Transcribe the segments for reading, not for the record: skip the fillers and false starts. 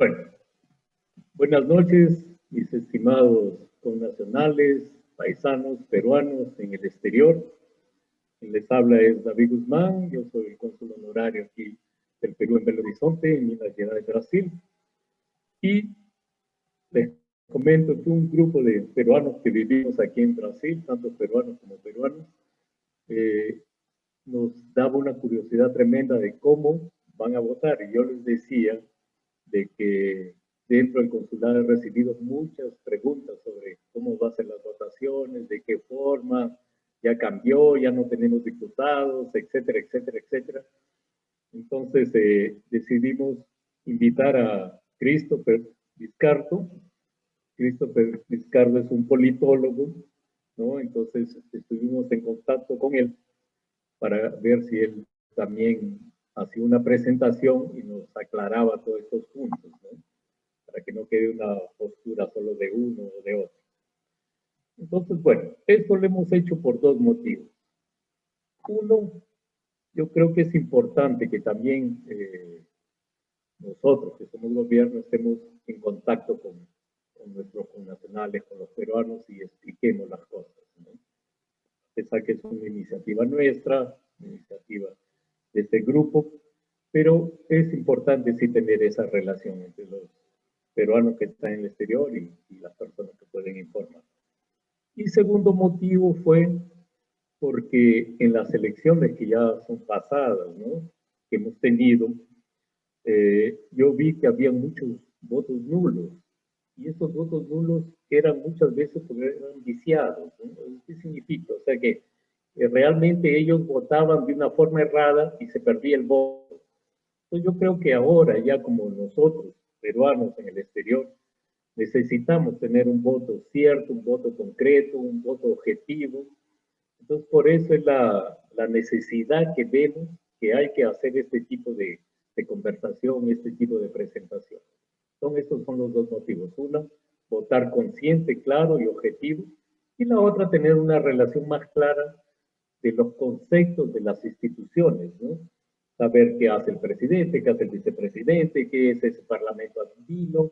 Bueno, buenas noches, mis estimados connacionales, paisanos, peruanos en el exterior. Quien les habla es David Guzmán, yo soy el cónsul honorario aquí del Perú en Belo Horizonte, en Minas Gerais, Brasil. Y les comento que un grupo de peruanos que vivimos aquí en Brasil, tanto peruanos como peruanos, nos daba una curiosidad tremenda de cómo van a votar. Y yo les decía de que dentro del consulado he recibido muchas preguntas sobre cómo va a ser las votaciones, de qué forma, ya cambió, ya no tenemos diputados, etcétera, etcétera, etcétera. Entonces decidimos invitar a Christopher Vizcardo. Christopher Vizcardo es un politólogo, ¿no? Entonces estuvimos en contacto con él para ver si él también hacía una presentación y nos aclaraba todos estos puntos, ¿no? Para que no quede una postura solo de uno o de otro. Entonces, bueno, esto lo hemos hecho por dos motivos. Uno, yo creo que es importante que también nosotros, que somos gobierno, estemos en contacto con nuestros connacionales, con los peruanos y expliquemos las cosas, ¿no? A pesar que es una iniciativa nuestra, una iniciativa de este grupo, pero es importante sí tener esa relación entre los peruanos que están en el exterior y las personas que pueden informar. Y segundo motivo fue porque en las elecciones que ya son pasadas, ¿no?, que hemos tenido, yo vi que había muchos votos nulos, y esos votos nulos eran muchas veces porque eran viciados, ¿no? ¿Qué significa? O sea que realmente ellos votaban de una forma errada y se perdía el voto. Entonces yo creo que ahora, ya como nosotros, peruanos en el exterior, necesitamos tener un voto cierto, un voto concreto, un voto objetivo. Entonces por eso es la necesidad que vemos que hay que hacer este tipo de conversación, este tipo de presentación. Estos son los dos motivos. Uno, votar consciente, claro y objetivo. Y la otra, tener una relación más clara de los conceptos de las instituciones, ¿no? Saber qué hace el presidente, qué hace el vicepresidente, qué es ese parlamento andino,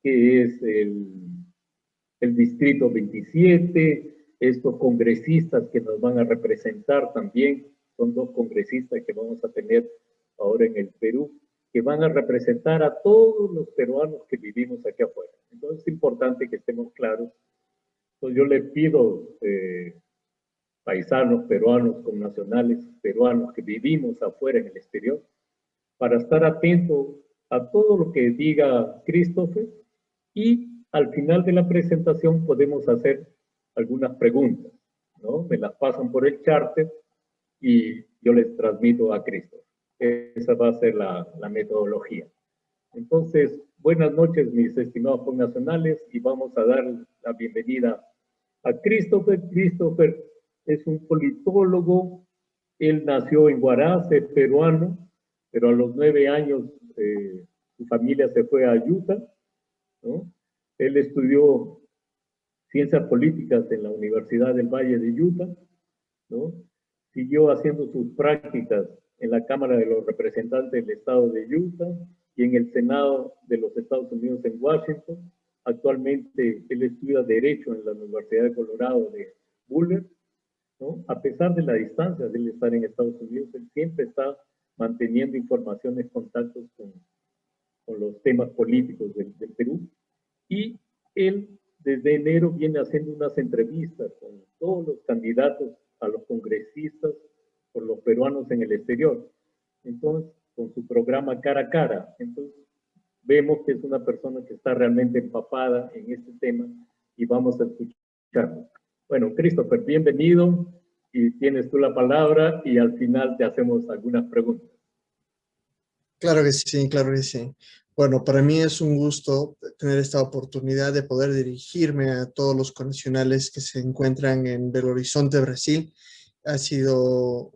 qué es el distrito 27, estos congresistas que nos van a representar también, son dos congresistas que vamos a tener ahora en el Perú, que van a representar a todos los peruanos que vivimos aquí afuera. Entonces es importante que estemos claros. Entonces yo le pido, paisanos peruanos, connacionales peruanos que vivimos afuera en el exterior, para estar atento a todo lo que diga Christopher, y al final de la presentación podemos hacer algunas preguntas, ¿no? Me las pasan por el charter y yo les transmito a Christopher. Esa va a ser la metodología. Entonces, buenas noches, mis estimados connacionales, y vamos a dar la bienvenida a Christopher. Christopher es un politólogo. Él nació en Huaraz, es peruano, pero a los 9 años su familia se fue a Utah, ¿no? Él estudió ciencias políticas en la Universidad del Valle de Utah, ¿no? Siguió haciendo sus prácticas en la Cámara de los Representantes del Estado de Utah y en el Senado de los Estados Unidos en Washington. Actualmente él estudia Derecho en la Universidad de Colorado de Boulder, ¿no? A pesar de la distancia de él estar en Estados Unidos, él siempre está manteniendo informaciones, contactos con los temas políticos del Perú. Y él desde enero viene haciendo unas entrevistas con todos los candidatos a los congresistas por los peruanos en el exterior. Entonces, con su programa Cara a Cara. Entonces, vemos que es una persona que está realmente empapada en este tema y vamos a escucharlo. Bueno, Christopher, bienvenido, y tienes tú la palabra y al final te hacemos algunas preguntas. Claro que sí, claro que sí. Bueno, para mí es un gusto tener esta oportunidad de poder dirigirme a todos los connacionales que se encuentran en Belo Horizonte, Brasil. Ha sido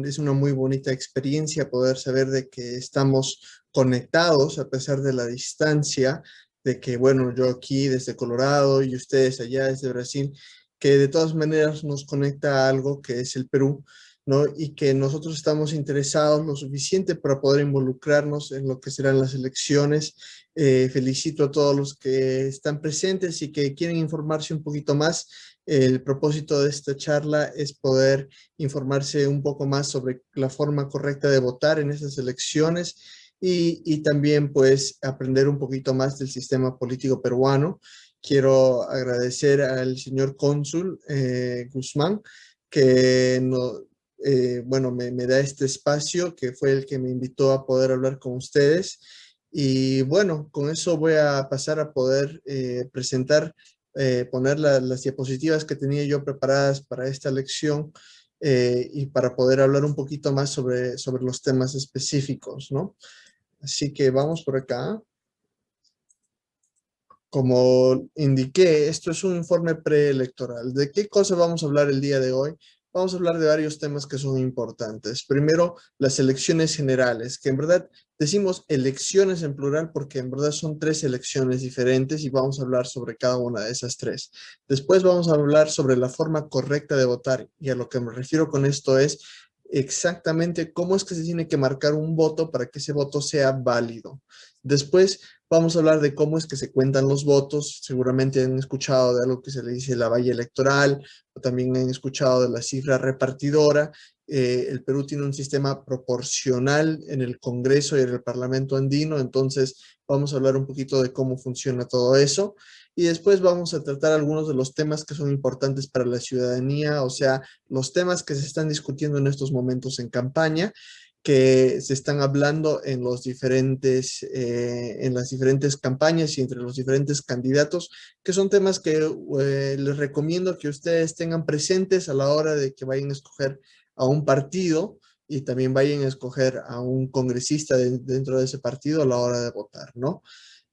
es una muy bonita experiencia poder saber de que estamos conectados a pesar de la distancia, de que, bueno, yo aquí desde Colorado y ustedes allá desde Brasil, que de todas maneras nos conecta a algo que es el Perú, ¿no? Y que nosotros estamos interesados lo suficiente para poder involucrarnos en lo que serán las elecciones. Felicito a todos los que están presentes y que quieren informarse un poquito más. El propósito de esta charla es poder informarse un poco más sobre la forma correcta de votar en esas elecciones y también pues aprender un poquito más del sistema político peruano. Quiero agradecer al señor cónsul Guzmán, que bueno, me da este espacio, que fue el que me invitó a poder hablar con ustedes. Y bueno, con eso voy a pasar a poder presentar, poner las diapositivas que tenía yo preparadas para esta lección y para poder hablar un poquito más sobre los temas específicos, ¿no? Así que vamos por acá. Como indiqué, esto es un informe preelectoral. ¿De qué cosa vamos a hablar el día de hoy? Vamos a hablar de varios temas que son importantes. Primero, las elecciones generales, que en verdad decimos elecciones en plural porque en verdad son 3 elecciones diferentes y vamos a hablar sobre cada una de esas 3. Después vamos a hablar sobre la forma correcta de votar y a lo que me refiero con esto es exactamente cómo es que se tiene que marcar un voto para que ese voto sea válido. Después vamos a hablar de cómo es que se cuentan los votos. Seguramente han escuchado de algo que se le dice la valla electoral, o también han escuchado de la cifra repartidora. El Perú tiene un sistema proporcional en el Congreso y en el Parlamento andino, entonces vamos a hablar un poquito de cómo funciona todo eso. Y después vamos a tratar algunos de los temas que son importantes para la ciudadanía, o sea, los temas que se están discutiendo en estos momentos en campaña, que se están hablando en en las diferentes campañas y entre los diferentes candidatos, que son temas que les recomiendo que ustedes tengan presentes a la hora de que vayan a escoger a un partido y también vayan a escoger a un congresista dentro de ese partido a la hora de votar, ¿no?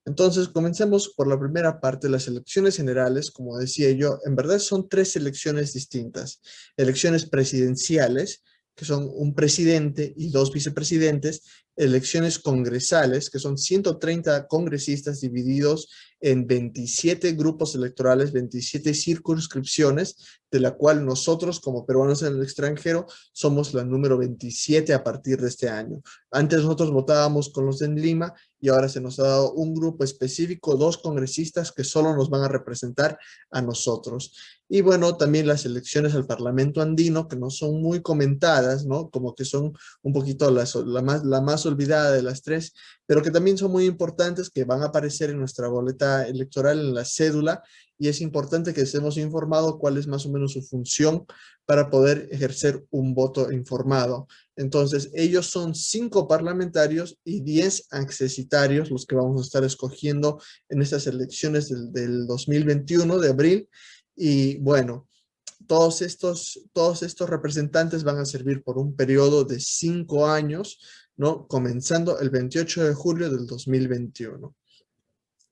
Entonces, comencemos por la primera parte. Las elecciones generales, como decía yo, en verdad son 3 elecciones distintas. Elecciones presidenciales, que son un presidente y 2 vicepresidentes. Elecciones congresales, que son 130 congresistas divididos en 27 grupos electorales, 27 circunscripciones, de la cual nosotros, como peruanos en el extranjero, somos la número 27 a partir de este año. Antes nosotros votábamos con los de Lima, y ahora se nos ha dado un grupo específico, 2 congresistas que solo nos van a representar a nosotros. Y bueno, también las elecciones al Parlamento andino, que no son muy comentadas, ¿no? Como que son un poquito la más olvidada de las 3, pero que también son muy importantes, que van a aparecer en nuestra boleta electoral, en la cédula, y es importante que estemos informados cuál es más o menos su función para poder ejercer un voto informado. Entonces, ellos son 5 parlamentarios y 10 accesitarios los que vamos a estar escogiendo en estas elecciones del 2021 de abril. Y bueno, todos estos representantes van a servir por un periodo de 5 años, ¿no? Comenzando el 28 de julio del 2021.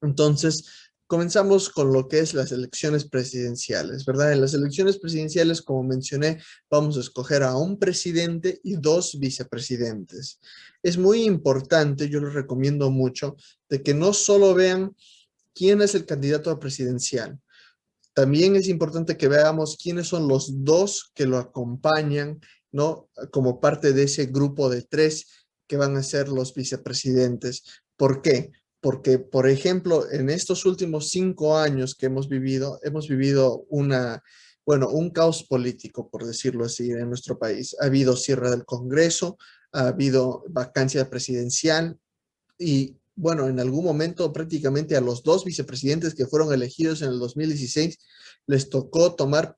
Entonces, comenzamos con lo que es las elecciones presidenciales, ¿verdad? En las elecciones presidenciales, como mencioné, vamos a escoger a un presidente y 2 vicepresidentes. Es muy importante, yo les recomiendo mucho, de que no solo vean quién es el candidato a presidencial, también es importante que veamos quiénes son los 2 que lo acompañan, ¿no? Como parte de ese grupo de 3 que van a ser los vicepresidentes. ¿Por qué? Porque, por ejemplo, en estos últimos 5 años que hemos vivido bueno, un caos político, por decirlo así, en nuestro país. Ha habido cierre del Congreso, ha habido vacancia presidencial, y bueno, en algún momento prácticamente a los 2 vicepresidentes que fueron elegidos en el 2016 les tocó tomar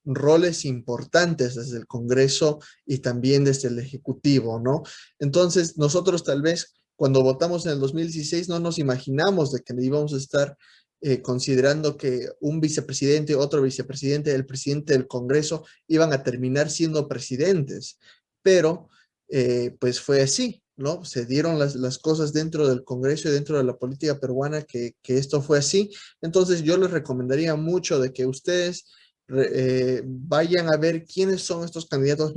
roles importantes desde el Congreso y también desde el Ejecutivo, ¿no? Entonces, nosotros tal vez cuando votamos en el 2016 no nos imaginamos de que íbamos a estar considerando que un vicepresidente, otro vicepresidente, el presidente del Congreso iban a terminar siendo presidentes, pero pues fue así, ¿no? Se dieron las cosas dentro del Congreso y dentro de la política peruana que esto fue así. Entonces yo les recomendaría mucho de que ustedes vayan a ver quiénes son estos candidatos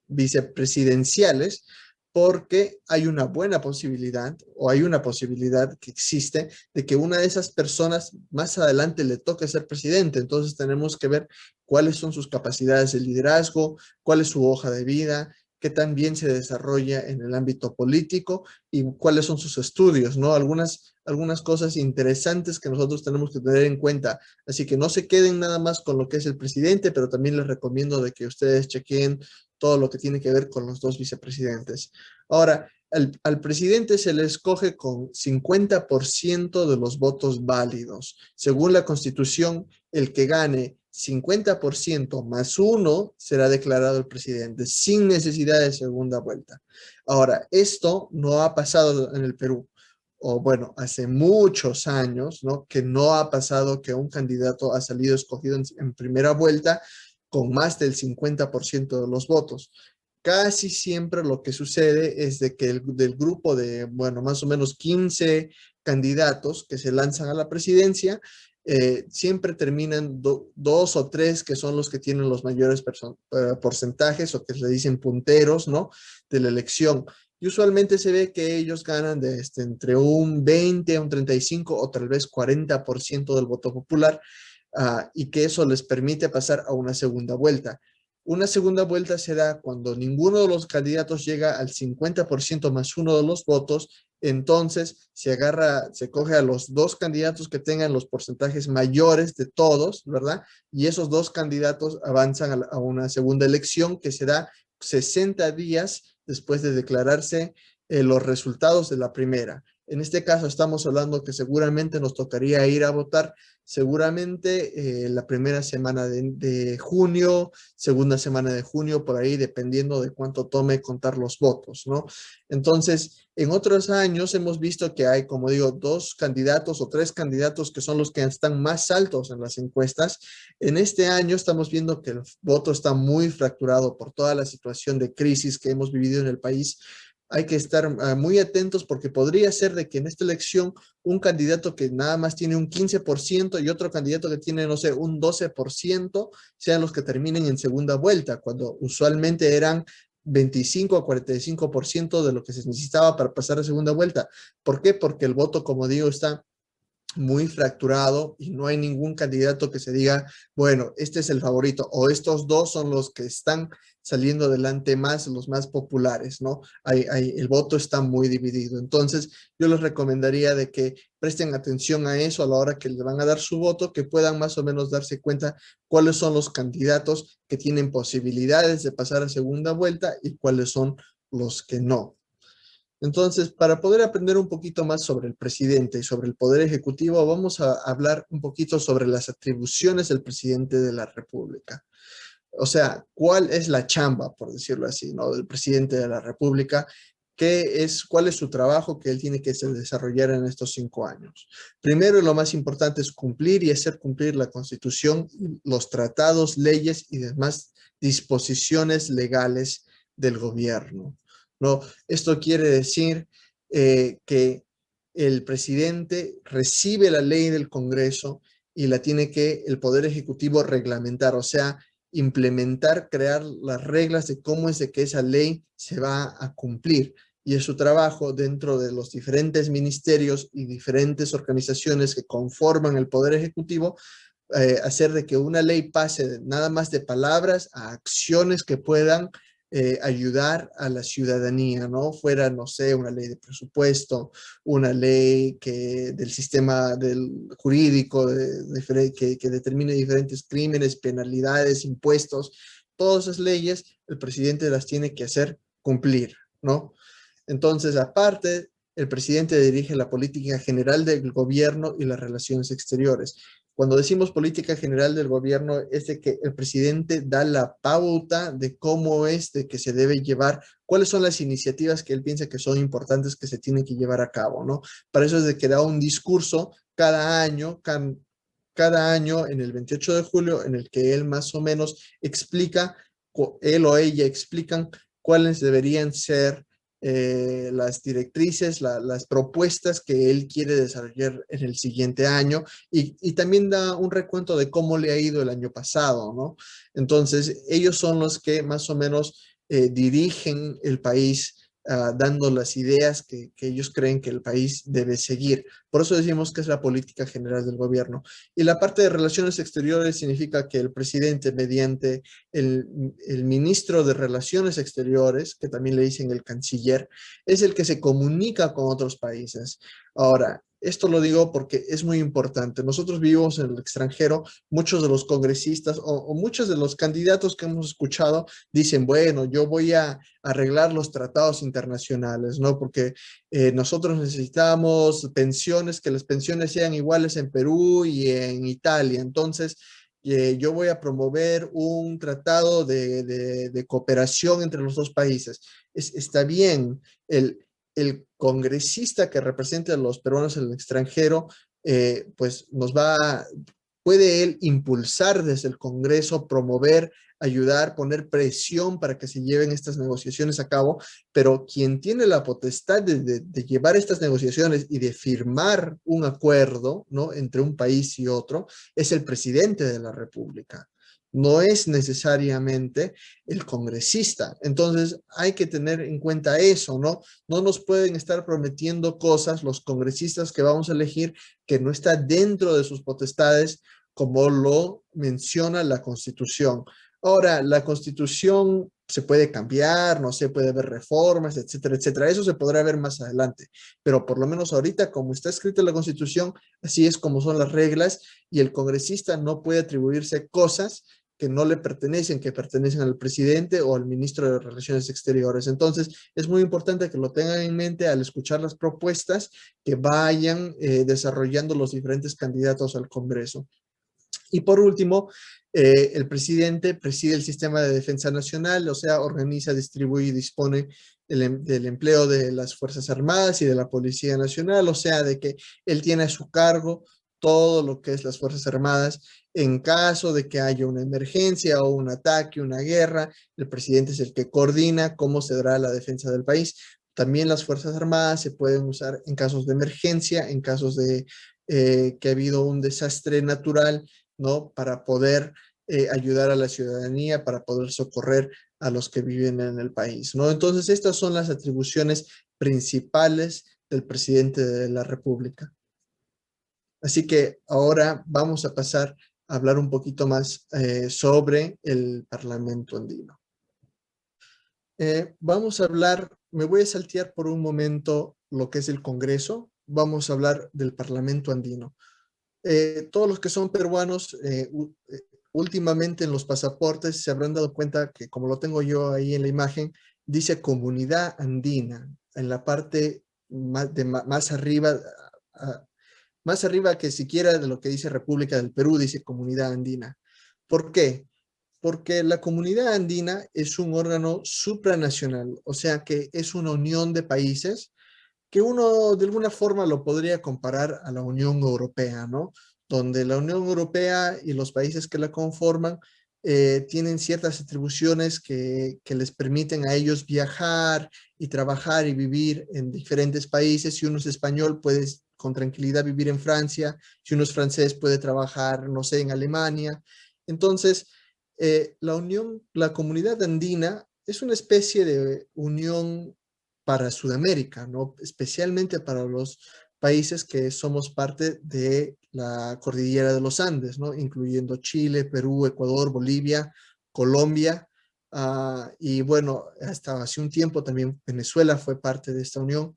vicepresidenciales porque hay una buena posibilidad, o hay una posibilidad que existe, de que una de esas personas más adelante le toque ser presidente. Entonces tenemos que ver cuáles son sus capacidades de liderazgo, cuál es su hoja de vida, qué tan bien se desarrolla en el ámbito político y cuáles son sus estudios, ¿no? Algunas cosas interesantes que nosotros tenemos que tener en cuenta. Así que no se queden nada más con lo que es el presidente, pero también les recomiendo de que ustedes chequen todo lo que tiene que ver con los dos vicepresidentes. Ahora, al presidente se le escoge con 50% de los votos válidos. Según la Constitución, el que gane 50% más uno será declarado el presidente sin necesidad de segunda vuelta. Ahora, esto no ha pasado en el Perú, o bueno, hace muchos años, ¿no? Que no ha pasado que un candidato ha salido escogido en primera vuelta con más del 50% de los votos. Casi siempre lo que sucede es de que del grupo de, bueno, más o menos 15 candidatos que se lanzan a la presidencia, siempre terminan dos o tres que son los que tienen los mayores porcentajes o que se dicen punteros, ¿no? De la elección. Y usualmente se ve que ellos ganan de entre un 20 a un 35 o tal vez 40% del voto popular, y que eso les permite pasar a una segunda vuelta. Una segunda vuelta se da cuando ninguno de los candidatos llega al 50% más uno de los votos. Entonces se coge a los dos candidatos que tengan los porcentajes mayores de todos, ¿verdad? Y esos dos candidatos avanzan a una segunda elección que se da 60 días después de declararse los resultados de la primera. En este caso estamos hablando que seguramente nos tocaría ir a votar seguramente la primera semana de junio, segunda semana de junio, por ahí, dependiendo de cuánto tome contar los votos, ¿no? Entonces, en otros años hemos visto que hay, como digo, dos candidatos o tres candidatos que son los que están más altos en las encuestas. En este año estamos viendo que el voto está muy fracturado por toda la situación de crisis que hemos vivido en el país. Hay que estar muy atentos porque podría ser de que en esta elección un candidato que nada más tiene un 15% y otro candidato que tiene, no sé, un 12%, sean los que terminen en segunda vuelta, cuando usualmente eran 25 a 45% de lo que se necesitaba para pasar a segunda vuelta. ¿Por qué? Porque el voto, como digo, está muy fracturado y no hay ningún candidato que se diga, bueno, este es el favorito o estos dos son los que están saliendo adelante más, los más populares, ¿no? El voto está muy dividido. Entonces, yo les recomendaría de que presten atención a eso a la hora que le van a dar su voto, que puedan más o menos darse cuenta cuáles son los candidatos que tienen posibilidades de pasar a segunda vuelta y cuáles son los que no. Entonces, para poder aprender un poquito más sobre el presidente y sobre el poder ejecutivo, vamos a hablar un poquito sobre las atribuciones del presidente de la República. O sea, ¿cuál es la chamba, por decirlo así, ¿no? Del presidente de la República? ¿Cuál es su trabajo que él tiene que desarrollar en estos 5 años? Primero, y lo más importante, es cumplir y hacer cumplir la Constitución, los tratados, leyes y demás disposiciones legales del gobierno, ¿no? Esto quiere decir que el presidente recibe la ley del Congreso y la tiene que el Poder Ejecutivo reglamentar, o sea, implementar, crear las reglas de cómo es de que esa ley se va a cumplir. Y es su trabajo dentro de los diferentes ministerios y diferentes organizaciones que conforman el Poder Ejecutivo, hacer de que una ley pase nada más de palabras a acciones que puedan ayudar a la ciudadanía, ¿no? Fuera, no sé, una ley de presupuesto, una ley del sistema jurídico que determine diferentes crímenes, penalidades, impuestos. Todas esas leyes el presidente las tiene que hacer cumplir, ¿no? Entonces, aparte, el presidente dirige la política general del gobierno y las relaciones exteriores. Cuando decimos política general del gobierno, es de que el presidente da la pauta de cómo es de que se debe llevar, cuáles son las iniciativas que él piensa que son importantes que se tienen que llevar a cabo, ¿no? Para eso es de que da un discurso cada año en el 28 de julio, en el que él más o menos explica, él o ella explican cuáles deberían ser las directrices, las propuestas que él quiere desarrollar en el siguiente año y también da un recuento de cómo le ha ido el año pasado, ¿no? Entonces, ellos son los que más o menos dirigen el país dando las ideas que ellos creen que el país debe seguir. Por eso decimos que es la política general del gobierno. Y la parte de relaciones exteriores significa que el presidente, mediante el ministro de Relaciones Exteriores, que también le dicen el canciller, es el que se comunica con otros países. Ahora, esto lo digo porque es muy importante. Nosotros vivimos en el extranjero, muchos de los congresistas o muchos de los candidatos que hemos escuchado dicen, bueno, yo voy a arreglar los tratados internacionales, ¿no? Porque nosotros necesitamos pensiones, que las pensiones sean iguales en Perú y en Italia. Entonces, yo voy a promover un tratado de cooperación entre los dos países. Está bien, el congresista que represente a los peruanos en el extranjero, pues puede él impulsar desde el Congreso, promover, ayudar, poner presión para que se lleven estas negociaciones a cabo, pero quien tiene la potestad de llevar estas negociaciones y de firmar un acuerdo, ¿no?, entre un país y otro, es el presidente de la República. No es necesariamente el congresista. Entonces hay que tener en cuenta eso, ¿no? No nos pueden estar prometiendo cosas los congresistas que vamos a elegir que no está dentro de sus potestades, como lo menciona la Constitución. Ahora, la Constitución se puede cambiar, no sé, puede haber reformas, etcétera, etcétera. Eso se podrá ver más adelante, pero por lo menos ahorita, como está escrita la Constitución, así es como son las reglas, y el congresista no puede atribuirse cosas que no le pertenecen, que pertenecen al presidente o al ministro de Relaciones Exteriores. Entonces, es muy importante que lo tengan en mente al escuchar las propuestas que vayan desarrollando los diferentes candidatos al Congreso. Y por último, el presidente preside el sistema de defensa nacional, o sea, organiza, distribuye y dispone del empleo de las Fuerzas Armadas y de la Policía Nacional, o sea, de que él tiene a su cargo todo lo que es las Fuerzas Armadas. En caso de que haya una emergencia o un ataque, una guerra, el presidente es el que coordina cómo se dará la defensa del país. También las Fuerzas Armadas se pueden usar en casos de emergencia, en casos de que ha habido un desastre natural, ¿no? Para poder ayudar a la ciudadanía, para poder socorrer a los que viven en el país, ¿no? Entonces, estas son las atribuciones principales del presidente de la República. Así que ahora vamos a pasar a hablar un poquito más sobre el Parlamento andino. Vamos a hablar, me voy a saltear por un momento lo que es el Congreso, vamos a hablar del Parlamento andino. Todos los que son peruanos, últimamente en los pasaportes se habrán dado cuenta que, como lo tengo yo ahí en la imagen, dice Comunidad Andina, en la parte más arriba, más arriba que siquiera de lo que dice República del Perú, dice Comunidad Andina. ¿Por qué? Porque la Comunidad Andina es un órgano supranacional, o sea que es una unión de países que uno de alguna forma lo podría comparar a la Unión Europea, ¿no? Donde la Unión Europea y los países que la conforman tienen ciertas atribuciones que les permiten a ellos viajar y trabajar y vivir en diferentes países. Si uno es español, puede con tranquilidad vivir en Francia. Si uno es francés, puede trabajar, no sé, en Alemania. Entonces, la Comunidad Andina es una especie de unión para Sudamérica, ¿no? Especialmente para los países que somos parte de la cordillera de los Andes, ¿no? Incluyendo Chile, Perú, Ecuador, Bolivia, Colombia, y bueno, hasta hace un tiempo también Venezuela fue parte de esta unión,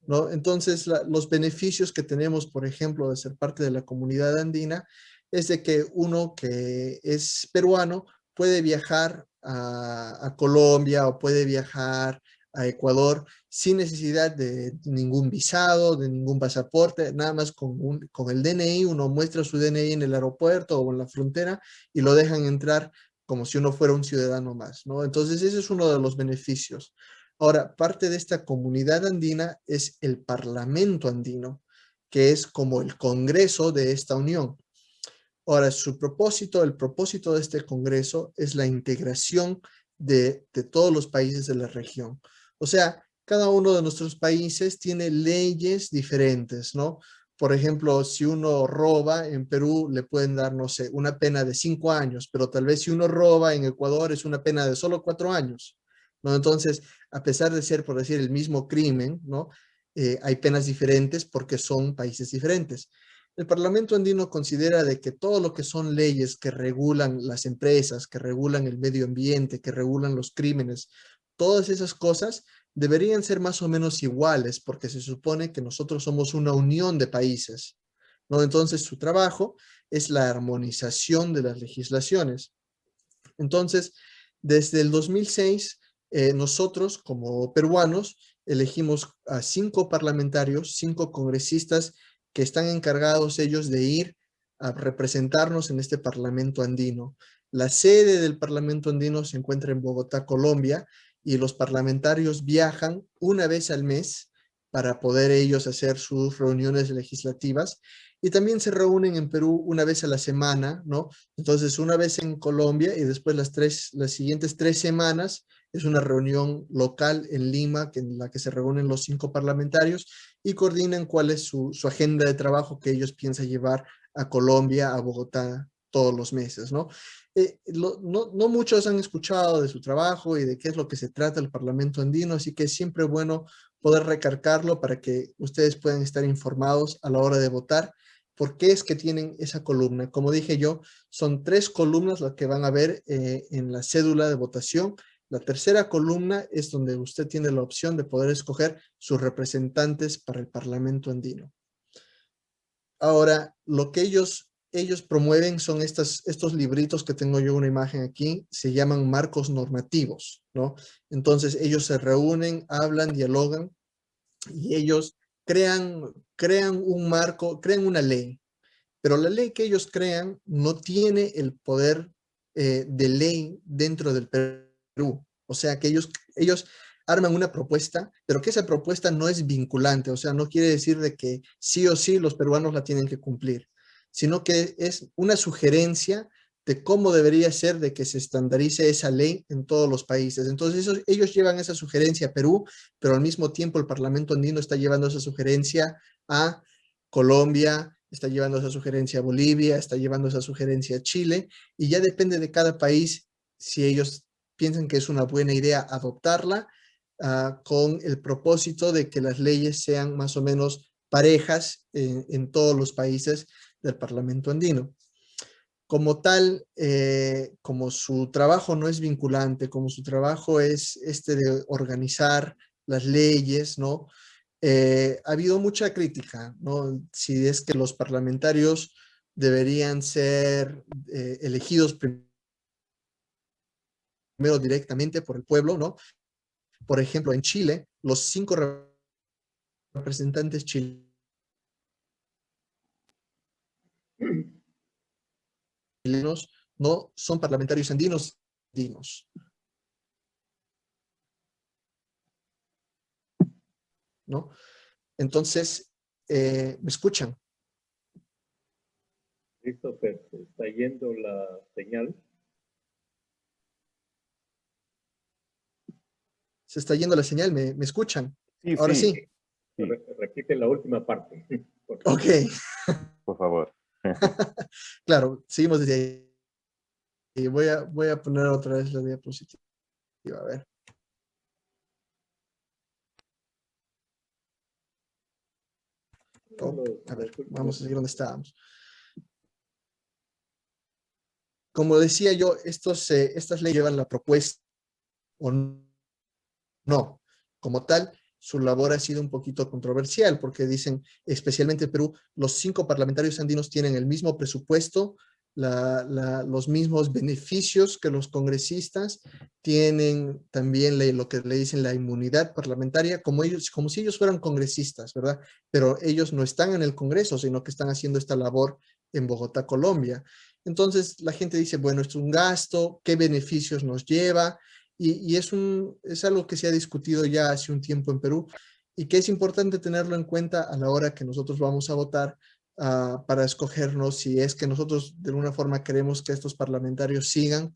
¿no? Entonces, los beneficios que tenemos, por ejemplo, de ser parte de la Comunidad Andina, es de que uno que es peruano puede viajar a Colombia o puede viajar a Ecuador sin necesidad de ningún visado, de ningún pasaporte, nada más con el DNI, uno muestra su DNI en el aeropuerto o en la frontera y lo dejan entrar como si uno fuera un ciudadano más, ¿no? Entonces ese es uno de los beneficios. Ahora, parte de esta comunidad andina es el Parlamento andino, que es como el Congreso de esta unión. Ahora, el propósito de este Congreso es la integración de todos los países de la región. O sea, cada uno de nuestros países tiene leyes diferentes, ¿no? Por ejemplo, si uno roba en Perú, le pueden dar, no sé, una pena de 5 años, pero tal vez si uno roba en Ecuador es una pena de solo 4 años. ¿no? Entonces, a pesar de ser, por decir, el mismo crimen, ¿no? Hay penas diferentes porque son países diferentes. El Parlamento andino considera de que todo lo que son leyes que regulan las empresas, que regulan el medio ambiente, que regulan los crímenes, todas esas cosas deberían ser más o menos iguales porque se supone que nosotros somos una unión de países, ¿no? Entonces su trabajo es la armonización de las legislaciones. Entonces, desde el 2006, nosotros como peruanos elegimos a 5 parlamentarios, 5 congresistas que están encargados ellos de ir a representarnos en este Parlamento andino. La sede del Parlamento andino se encuentra en Bogotá, Colombia, y los parlamentarios viajan una vez al mes para poder ellos hacer sus reuniones legislativas y también se reúnen en Perú una vez a la semana, ¿no? Entonces, una vez en Colombia y después las siguientes 3 semanas es una reunión local en Lima en la que se reúnen los 5 parlamentarios y coordinan cuál es su agenda de trabajo que ellos piensan llevar a Colombia, a Bogotá todos los meses, ¿no? No muchos han escuchado de su trabajo y de qué es lo que se trata el Parlamento andino, así que es siempre bueno poder recargarlo para que ustedes puedan estar informados a la hora de votar. ¿Por qué es que tienen esa columna? Como dije yo, son 3 columnas las que van a ver en la cédula de votación. La tercera columna es donde usted tiene la opción de poder escoger sus representantes para el Parlamento andino. Ahora, lo que ellos promueven son estos libritos que tengo yo una imagen aquí, se llaman marcos normativos, ¿no? Entonces ellos se reúnen, hablan, dialogan y ellos crean un marco, crean una ley, pero la ley que ellos crean no tiene el poder de ley dentro del Perú. O sea, que ellos arman una propuesta, pero que esa propuesta no es vinculante, o sea, no quiere decir de que sí o sí los peruanos la tienen que cumplir, sino que es una sugerencia de cómo debería ser de que se estandarice esa ley en todos los países. Entonces ellos llevan esa sugerencia a Perú, pero al mismo tiempo el Parlamento andino está llevando esa sugerencia a Colombia, está llevando esa sugerencia a Bolivia, está llevando esa sugerencia a Chile, y ya depende de cada país si ellos piensan que es una buena idea adoptarla con el propósito de que las leyes sean más o menos parejas en todos los países del Parlamento andino. Como tal, como su trabajo no es vinculante, como su trabajo es de organizar las leyes, ¿no? Ha habido mucha crítica, ¿no? Si es que los parlamentarios deberían ser elegidos primero directamente por el pueblo, ¿no? Por ejemplo, en Chile, los 5 representantes chilenos no son parlamentarios andinos, ¿no? Entonces, ¿me escuchan? Christopher, se está yendo la señal. Se está yendo la señal, ¿me escuchan? Sí, Ahora sí. sí. Repite la última parte. Ok. Por favor. Claro, seguimos desde ahí. Y voy a poner otra vez la diapositiva. A ver. Oh, a ver, vamos a seguir donde estábamos. Como decía yo, estas leyes llevan la propuesta o no. Como tal, su labor ha sido un poquito controversial porque dicen, especialmente en Perú, los 5 parlamentarios andinos tienen el mismo presupuesto, los mismos beneficios que los congresistas, tienen también lo que le dicen la inmunidad parlamentaria, como si ellos fueran congresistas, ¿verdad? Pero ellos no están en el Congreso, sino que están haciendo esta labor en Bogotá, Colombia. Entonces la gente dice, bueno, esto es un gasto, ¿qué beneficios nos lleva? Y es algo que se ha discutido ya hace un tiempo en Perú y que es importante tenerlo en cuenta a la hora que nosotros vamos a votar para escogernos si es que nosotros de alguna forma queremos que estos parlamentarios sigan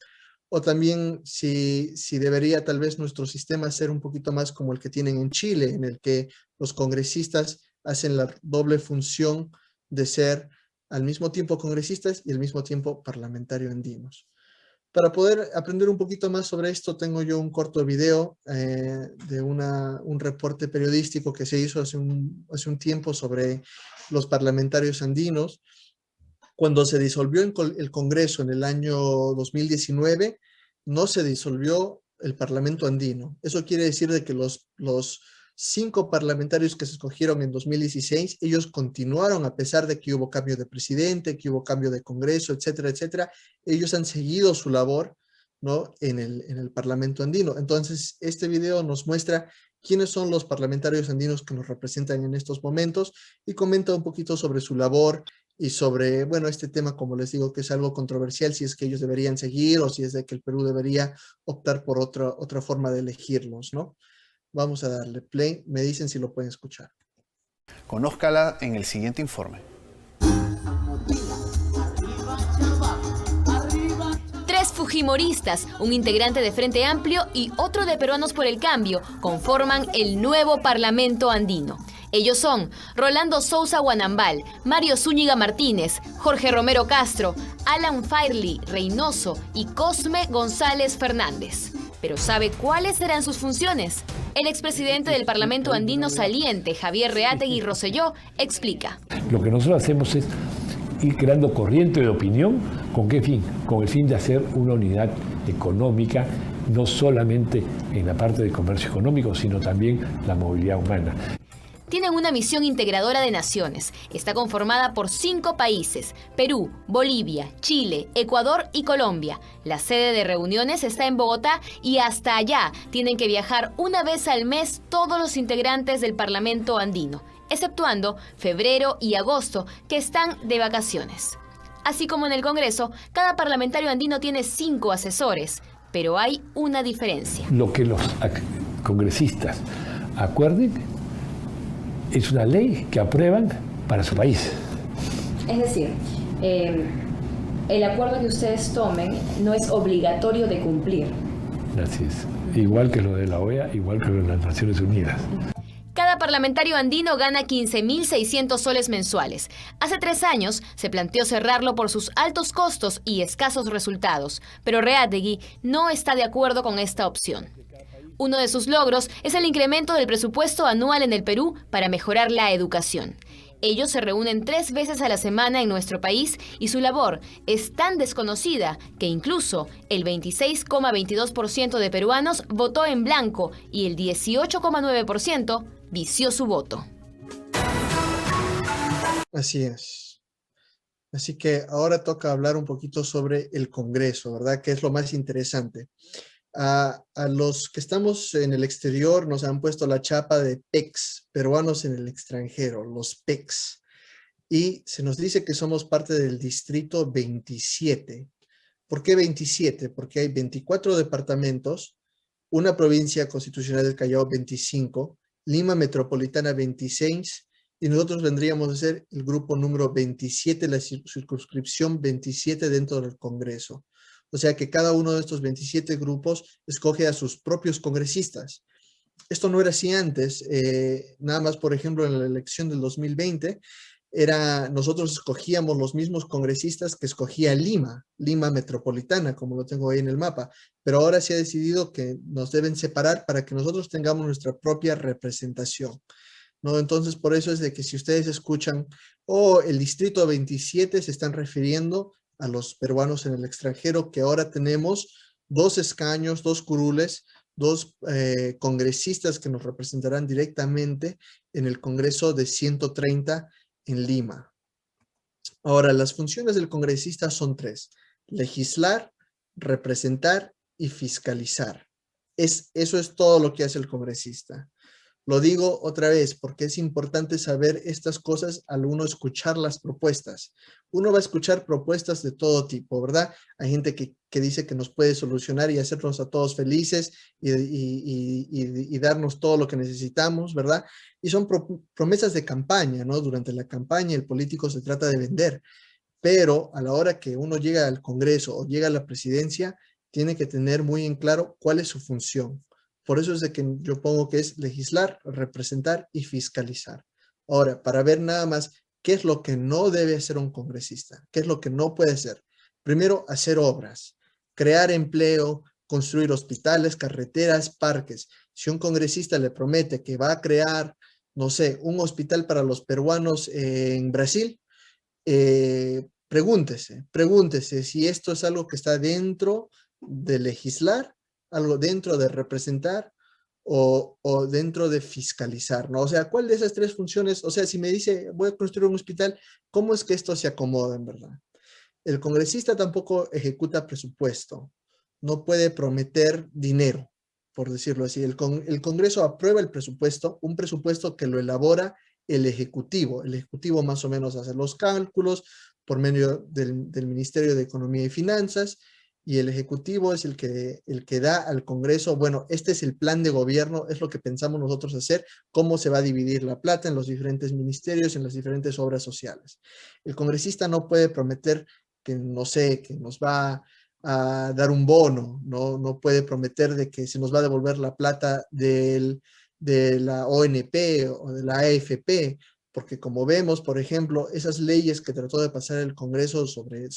o también si debería tal vez nuestro sistema ser un poquito más como el que tienen en Chile, en el que los congresistas hacen la doble función de ser al mismo tiempo congresistas y al mismo tiempo parlamentario andinos. Para poder aprender un poquito más sobre esto, tengo yo un corto video de un reporte periodístico que se hizo hace un tiempo sobre los parlamentarios andinos. Cuando se disolvió el Congreso en el año 2019, no se disolvió el Parlamento andino. Eso quiere decir de que los 5 parlamentarios que se escogieron en 2016, ellos continuaron a pesar de que hubo cambio de presidente, que hubo cambio de Congreso, etcétera, etcétera. Ellos han seguido su labor, ¿no?, en el Parlamento andino. Entonces, este video nos muestra quiénes son los parlamentarios andinos que nos representan en estos momentos y comenta un poquito sobre su labor y sobre, bueno, este tema, como les digo, que es algo controversial, si es que ellos deberían seguir o si es de que el Perú debería optar por otra forma de elegirlos, ¿no? Vamos a darle play, me dicen si lo pueden escuchar. Conózcala en el siguiente informe. 3 fujimoristas, un integrante de Frente Amplio y otro de Peruanos por el Cambio, conforman el nuevo Parlamento andino. Ellos son Rolando Sousa Guanambal, Mario Zúñiga Martínez, Jorge Romero Castro, Alan Fairley Reynoso y Cosme González Fernández. Pero ¿sabe cuáles serán sus funciones? El expresidente del Parlamento andino saliente, Javier Reátegui Rosselló, explica. Lo que nosotros hacemos es ir creando corriente de opinión. ¿Con qué fin? Con el fin de hacer una unidad económica, no solamente en la parte de comercio económico, sino también la movilidad humana. Tienen una misión integradora de naciones. Está conformada por 5 países: Perú, Bolivia, Chile, Ecuador y Colombia. La sede de reuniones está en Bogotá y hasta allá tienen que viajar una vez al mes todos los integrantes del Parlamento andino, exceptuando febrero y agosto, que están de vacaciones. Así como en el Congreso, cada parlamentario andino tiene 5 asesores, pero hay una diferencia. Lo que los congresistas acuerden es una ley que aprueban para su país. Es decir, el acuerdo que ustedes tomen no es obligatorio de cumplir. Así es. Igual que lo de la OEA, igual que lo de las Naciones Unidas. Cada parlamentario andino gana 15.600 soles mensuales. Hace 3 años se planteó cerrarlo por sus altos costos y escasos resultados, pero Reátegui no está de acuerdo con esta opción. Uno de sus logros es el incremento del presupuesto anual en el Perú para mejorar la educación. Ellos se reúnen 3 veces a la semana en nuestro país y su labor es tan desconocida que incluso el 26,22% de peruanos votó en blanco y el 18,9% vició su voto. Así es. Así que ahora toca hablar un poquito sobre el Congreso, ¿verdad? Que es lo más interesante. A los que estamos en el exterior nos han puesto la chapa de PECs, peruanos en el extranjero, los PECs. Y se nos dice que somos parte del distrito 27. ¿Por qué 27? Porque hay 24 departamentos, una provincia constitucional del Callao 25, Lima Metropolitana 26, y nosotros vendríamos a ser el grupo número 27, la circunscripción 27 dentro del Congreso. O sea que cada uno de estos 27 grupos escoge a sus propios congresistas. Esto no era así antes. Nada más, por ejemplo, en la elección del 2020, nosotros escogíamos los mismos congresistas que escogía Lima Metropolitana, como lo tengo ahí en el mapa. Pero ahora se ha decidido que nos deben separar para que nosotros tengamos nuestra propia representación, ¿no? Entonces, por eso es de que si ustedes escuchan, el distrito 27, se están refiriendo a los peruanos en el extranjero, que ahora tenemos 2 escaños, 2 curules, 2 congresistas que nos representarán directamente en el Congreso de 130 en Lima. Ahora, las funciones del congresista son 3: legislar, representar y fiscalizar. Eso es todo lo que hace el congresista. Lo digo otra vez porque es importante saber estas cosas al uno escuchar las propuestas. Uno va a escuchar propuestas de todo tipo, ¿verdad? Hay gente que dice que nos puede solucionar y hacernos a todos felices y darnos todo lo que necesitamos, ¿verdad? Y son promesas de campaña, ¿no? Durante la campaña el político se trata de vender, pero a la hora que uno llega al Congreso o llega a la presidencia, tiene que tener muy en claro cuál es su función. Por eso es de que yo pongo que es legislar, representar y fiscalizar. Ahora, para ver nada más qué es lo que no debe hacer un congresista, qué es lo que no puede hacer. Primero, hacer obras. crear empleo, construir hospitales, carreteras, parques. Si un congresista le promete que va a crear, no sé, un hospital para los peruanos en Brasil, pregúntese si esto es algo que está dentro de legislar, algo dentro de representar o dentro de fiscalizar, ¿no? O sea, ¿cuál de esas tres funciones? O sea, si me dice, voy a construir un hospital, ¿cómo es que esto se acomoda en verdad? El congresista tampoco ejecuta presupuesto, no puede prometer dinero, por decirlo así. El Congreso aprueba el presupuesto, un presupuesto que lo elabora el Ejecutivo. El Ejecutivo más o menos hace los cálculos por medio del Ministerio de Economía y Finanzas, y el Ejecutivo es el que da al Congreso, bueno, este es el plan de gobierno, es lo que pensamos nosotros hacer, cómo se va a dividir la plata en los diferentes ministerios, en las diferentes obras sociales. El congresista no puede prometer que, no sé, que nos va a dar un bono, no puede prometer de que se nos va a devolver la plata de la ONP o de la AFP, porque como vemos, por ejemplo, esas leyes que trató de pasar el Congreso sobre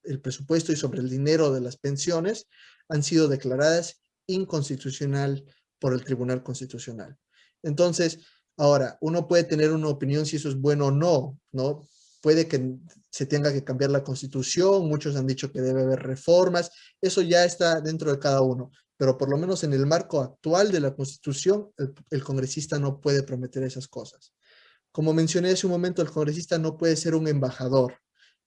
el presupuesto y sobre el dinero de las pensiones han sido declaradas inconstitucional por el Tribunal Constitucional. Entonces, ahora, uno puede tener una opinión si eso es bueno o no, ¿no? Puede que se tenga que cambiar la Constitución, muchos han dicho que debe haber reformas, eso ya está dentro de cada uno, pero por lo menos en el marco actual de la Constitución, el congresista no puede prometer esas cosas. Como mencioné hace un momento, el congresista no puede ser un embajador.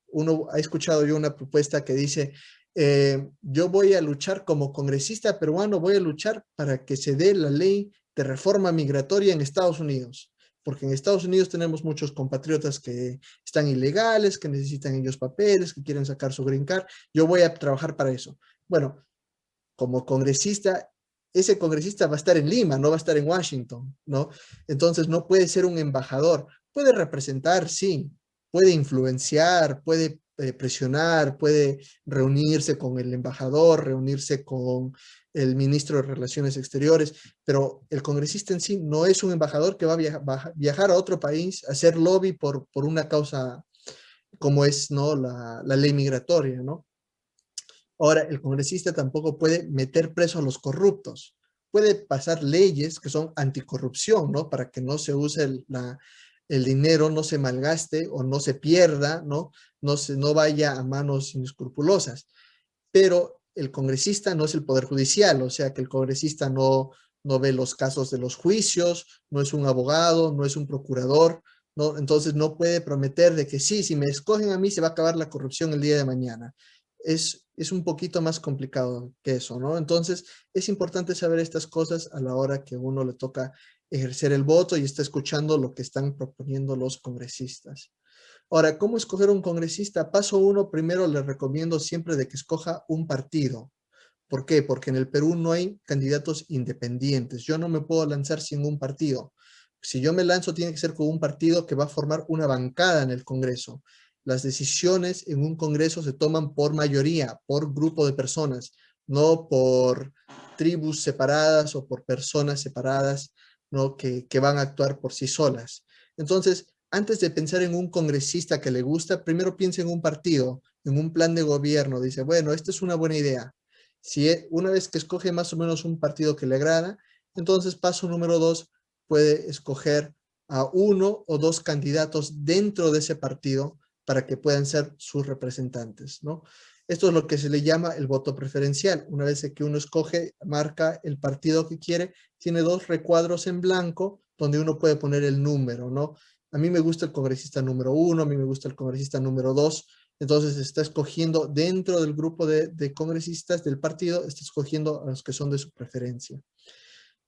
Uno ha escuchado yo una propuesta que dice, yo voy a luchar como congresista peruano, voy a luchar para que se dé la ley de reforma migratoria en Estados Unidos, porque en Estados Unidos tenemos muchos compatriotas que están ilegales, que necesitan ellos papeles, que quieren sacar su green card, yo voy a trabajar para eso. Bueno, como congresista, ese congresista va a estar en Lima, no va a estar en Washington, ¿no? Entonces no puede ser un embajador, puede representar, sí, puede influenciar, puede presionar, puede reunirse con el embajador, reunirse con el ministro de Relaciones Exteriores, pero el congresista en sí no es un embajador que va a viajar a otro país a hacer lobby por una causa como es, ¿no? la ley migratoria, ¿no? Ahora, el congresista tampoco puede meter preso a los corruptos. Puede pasar leyes que son anticorrupción, ¿no? Para que no se use el dinero, no se malgaste o no se pierda, ¿no? No vaya a manos inescrupulosas. Pero el congresista no es el Poder Judicial, o sea que el congresista no ve los casos de los juicios, no es un abogado, no es un procurador, ¿no? Entonces no puede prometer de que sí, si me escogen a mí se va a acabar la corrupción el día de mañana. Es un poquito más complicado que eso, ¿no? Entonces, es importante saber estas cosas a la hora que uno le toca ejercer el voto y está escuchando lo que están proponiendo los congresistas. Ahora, ¿cómo escoger un congresista? Paso 1, primero le recomiendo siempre de que escoja un partido. ¿Por qué? Porque en el Perú no hay candidatos independientes. Yo no me puedo lanzar sin un partido. Si yo me lanzo, tiene que ser con un partido que va a formar una bancada en el Congreso. Las decisiones en un congreso se toman por mayoría, por grupo de personas, no por tribus separadas o por personas separadas, ¿no? que van a actuar por sí solas. Entonces, antes de pensar en un congresista que le gusta, primero piensa en un partido, en un plan de gobierno. Dice, bueno, esta es una buena idea. Si una vez que escoge más o menos un partido que le agrada, entonces paso número 2, puede escoger a 1 o 2 candidatos dentro de ese partido para que puedan ser sus representantes, ¿no? Esto es lo que se le llama el voto preferencial. Una vez que uno escoge, marca el partido que quiere, tiene 2 recuadros en blanco donde uno puede poner el número, ¿no? A mí me gusta el congresista número 1, a mí me gusta el congresista número 2, entonces está escogiendo dentro del grupo de congresistas del partido, está escogiendo a los que son de su preferencia.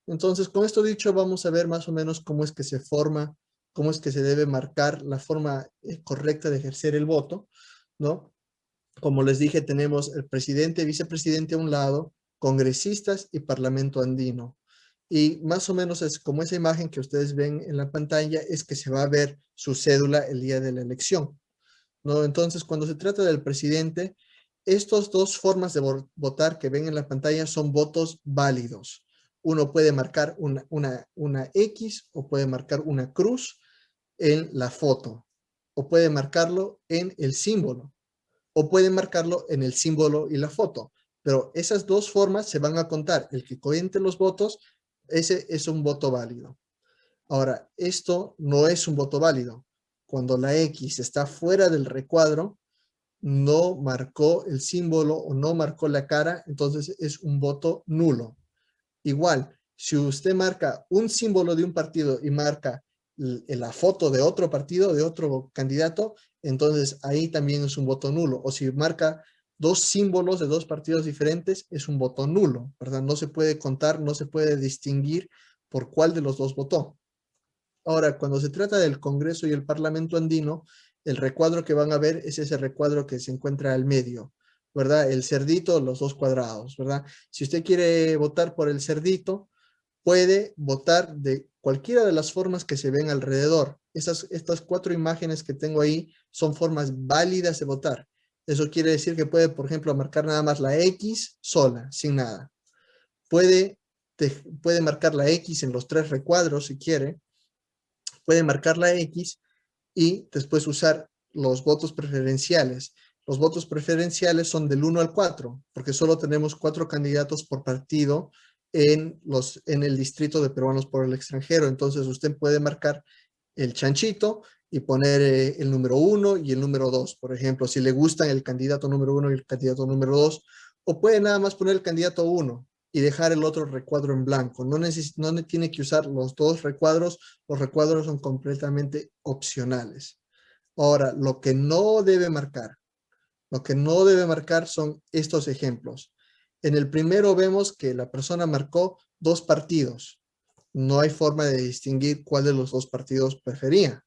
Entonces, con esto dicho, vamos a ver más o menos cómo es que se forma, cómo es que se debe marcar la forma correcta de ejercer el voto, ¿no? Como les dije, tenemos el presidente, vicepresidente a un lado, congresistas y parlamento andino. Y más o menos es como esa imagen que ustedes ven en la pantalla, es que se va a ver su cédula el día de la elección, ¿no? Entonces, cuando se trata del presidente, estas 2 formas de votar que ven en la pantalla son votos válidos. Uno puede marcar una X o puede marcar una cruz en la foto, o puede marcarlo en el símbolo, o puede marcarlo en el símbolo y la foto. Pero esas dos formas se van a contar. El que cuente los votos, ese es un voto válido. Ahora, esto no es un voto válido. Cuando la X está fuera del recuadro, no marcó el símbolo o no marcó la cara, entonces es un voto nulo. Igual, si usted marca un símbolo de un partido y marca la foto de otro partido, de otro candidato, entonces ahí también es un voto nulo. O si marca dos símbolos de dos partidos diferentes, es un voto nulo, ¿verdad? No se puede contar, no se puede distinguir por cuál de los dos votó. Ahora, cuando se trata del Congreso y el Parlamento andino, el recuadro que van a ver es ese recuadro que se encuentra al medio, ¿verdad? El cerdito, los dos cuadrados, ¿verdad? Si usted quiere votar por el cerdito, puede votar de cualquiera de las formas que se ven alrededor. Estas 4 imágenes que tengo ahí son formas válidas de votar. Eso quiere decir que puede, por ejemplo, marcar nada más la X sola, sin nada. Puede marcar la X en los 3 recuadros si quiere. Puede marcar la X y después usar los votos preferenciales. Los votos preferenciales son del 1 al 4, porque solo tenemos 4 candidatos por partido en el distrito de peruanos por el extranjero. Entonces usted puede marcar el chanchito y poner el número 1 y el número 2, por ejemplo, si le gustan el candidato número 1 y el candidato número 2, o puede nada más poner el candidato 1 y dejar el otro recuadro en blanco. No tiene que usar los dos recuadros son completamente opcionales. Ahora, lo que no debe marcar son estos ejemplos. En el primero vemos que la persona marcó 2 partidos. No hay forma de distinguir cuál de los 2 partidos prefería.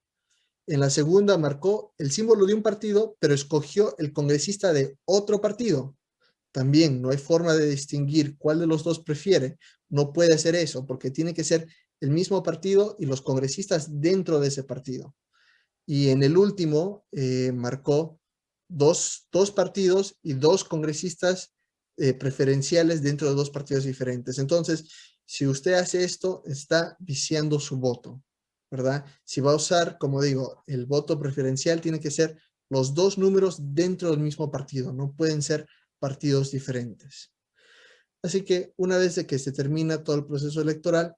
En la segunda marcó el símbolo de un partido, pero escogió el congresista de otro partido. También no hay forma de distinguir cuál de los 2 prefiere. No puede hacer eso, porque tiene que ser el mismo partido y los congresistas dentro de ese partido. Y en el último marcó dos partidos y 2 congresistas preferenciales dentro de 2 partidos diferentes. Entonces, si usted hace esto, está viciando su voto, ¿verdad? Si va a usar, como digo, el voto preferencial, tiene que ser los 2 números dentro del mismo partido. No pueden ser partidos diferentes. Así que una vez de que se termina todo el proceso electoral,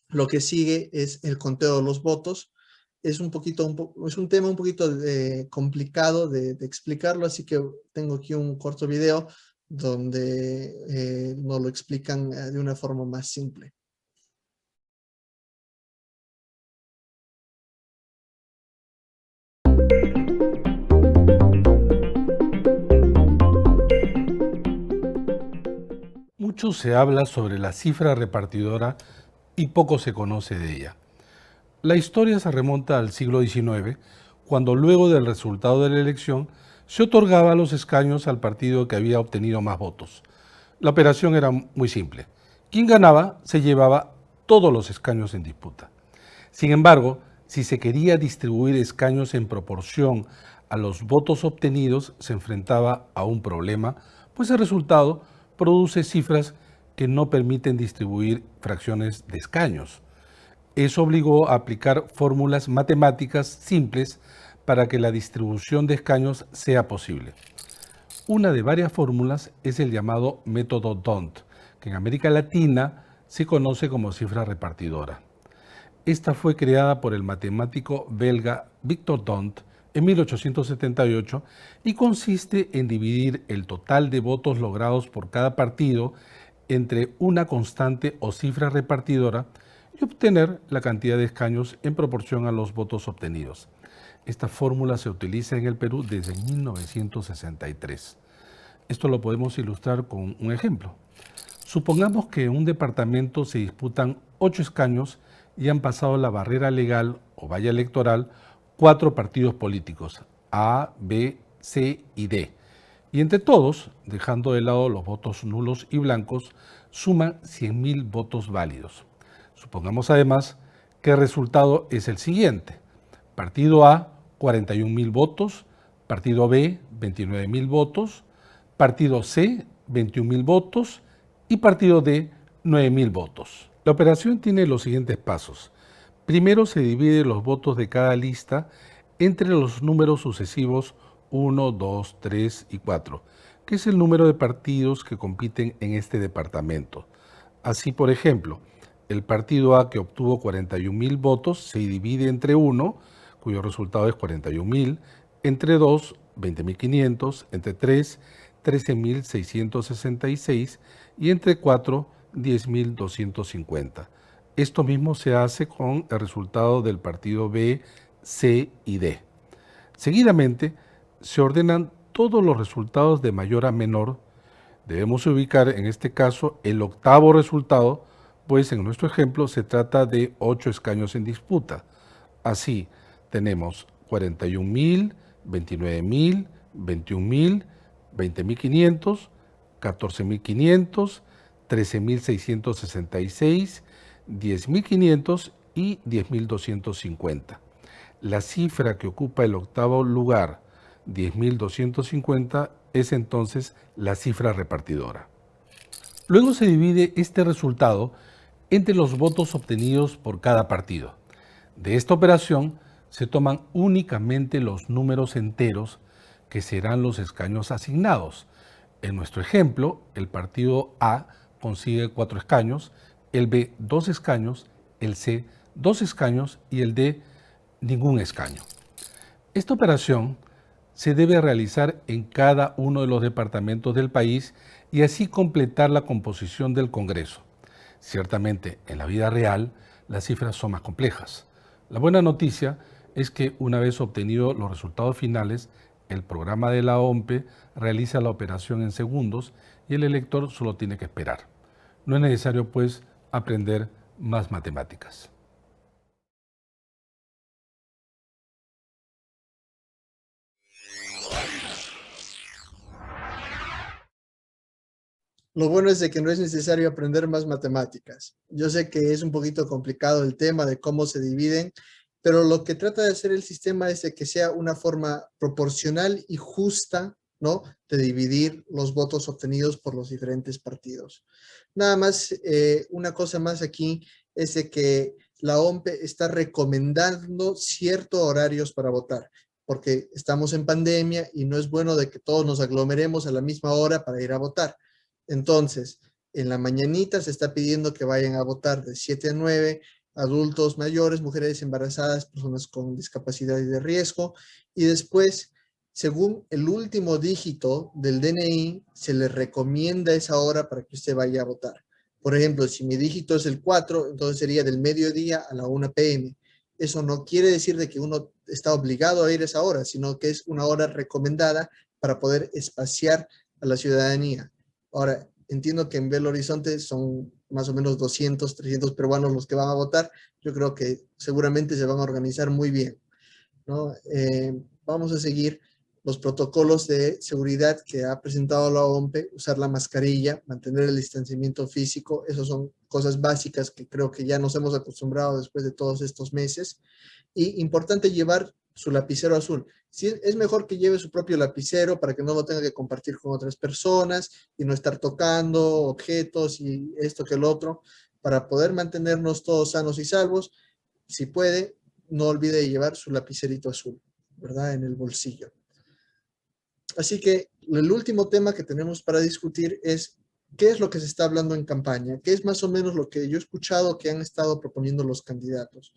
lo que sigue es el conteo de los votos. Es un tema un poquito complicado de explicarlo, así que tengo aquí un corto video donde nos lo explican de una forma más simple. Mucho se habla sobre la cifra repartidora y poco se conoce de ella. La historia se remonta al siglo XIX, cuando luego del resultado de la elección se otorgaba los escaños al partido que había obtenido más votos. La operación era muy simple. Quien ganaba se llevaba todos los escaños en disputa. Sin embargo, si se quería distribuir escaños en proporción a los votos obtenidos, se enfrentaba a un problema, pues el resultado produce cifras que no permiten distribuir fracciones de escaños. Eso obligó a aplicar fórmulas matemáticas simples para que la distribución de escaños sea posible. Una de varias fórmulas es el llamado método D'Hondt, que en América Latina se conoce como cifra repartidora. Esta fue creada por el matemático belga Victor D'Hondt en 1878 y consiste en dividir el total de votos logrados por cada partido entre una constante o cifra repartidora y obtener la cantidad de escaños en proporción a los votos obtenidos. Esta fórmula se utiliza en el Perú desde 1963. Esto lo podemos ilustrar con un ejemplo. Supongamos que en un departamento se disputan 8 escaños y han pasado la barrera legal o valla electoral 4 partidos políticos, A, B, C y D. Y entre todos, dejando de lado los votos nulos y blancos, suman 100.000 votos válidos. Supongamos además que el resultado es el siguiente. Partido A, 41.000 votos, partido B, 29.000 votos, partido C, 21.000 votos y partido D, 9.000 votos. La operación tiene los siguientes pasos. Primero se divide los votos de cada lista entre los números sucesivos 1, 2, 3 y 4, que es el número de partidos que compiten en este departamento. Así, por ejemplo, el partido A, que obtuvo 41.000 votos, se divide entre 1, cuyo resultado es 41.000, entre 2, 20.500, entre 3, 13.666 y entre 4, 10.250. Esto mismo se hace con el resultado del partido B, C y D. Seguidamente, se ordenan todos los resultados de mayor a menor. Debemos ubicar en este caso el octavo resultado, pues en nuestro ejemplo se trata de 8 escaños en disputa. Así, tenemos 41.000, 29.000, 21.000, 20.500, 14.500, 13.666, 10.500 y 10.250. La cifra que ocupa el octavo lugar, 10.250, es entonces la cifra repartidora. Luego se divide este resultado entre los votos obtenidos por cada partido. De esta operación se toman únicamente los números enteros que serán los escaños asignados. En nuestro ejemplo, el partido A consigue 4 escaños, el B 2 escaños, el C 2 escaños y el D ningún escaño. Esta operación se debe realizar en cada uno de los departamentos del país y así completar la composición del Congreso. Ciertamente, en la vida real, las cifras son más complejas. La buena noticia es que una vez obtenidos los resultados finales, el programa de la OMPE realiza la operación en segundos y el elector solo tiene que esperar. No es necesario, pues, aprender más matemáticas. Lo bueno es de que no es necesario aprender más matemáticas. Yo sé que es un poquito complicado el tema de cómo se dividen, pero lo que trata de hacer el sistema es de que sea una forma proporcional y justa, ¿no?, de dividir los votos obtenidos por los diferentes partidos. Nada más, una cosa más aquí es de que la OMPE está recomendando ciertos horarios para votar, porque estamos en pandemia y no es bueno de que todos nos aglomeremos a la misma hora para ir a votar. Entonces, en la mañanita se está pidiendo que vayan a votar de 7 a 9, adultos mayores, mujeres embarazadas, personas con discapacidad y de riesgo, y después, según el último dígito del DNI, se le recomienda esa hora para que usted vaya a votar. Por ejemplo, si mi dígito es el 4, entonces sería del mediodía a la 1 p.m. Eso no quiere decir de que uno está obligado a ir a esa hora, sino que es una hora recomendada para poder espaciar a la ciudadanía. Ahora, entiendo que en Belo Horizonte son más o menos 200, 300 peruanos los que van a votar. Yo creo que seguramente se van a organizar muy bien, ¿no? Vamos a seguir los protocolos de seguridad que ha presentado la OMPE, usar la mascarilla, mantener el distanciamiento físico. Esas son cosas básicas que creo que ya nos hemos acostumbrado después de todos estos meses. Y importante llevar su lapicero azul. Sí, es mejor que lleve su propio lapicero para que no lo tenga que compartir con otras personas y no estar tocando objetos y esto que el otro, para poder mantenernos todos sanos y salvos. Si puede, no olvide llevar su lapicerito azul, ¿verdad?, en el bolsillo. Así que el último tema que tenemos para discutir es qué es lo que se está hablando en campaña, qué es más o menos lo que yo he escuchado que han estado proponiendo los candidatos.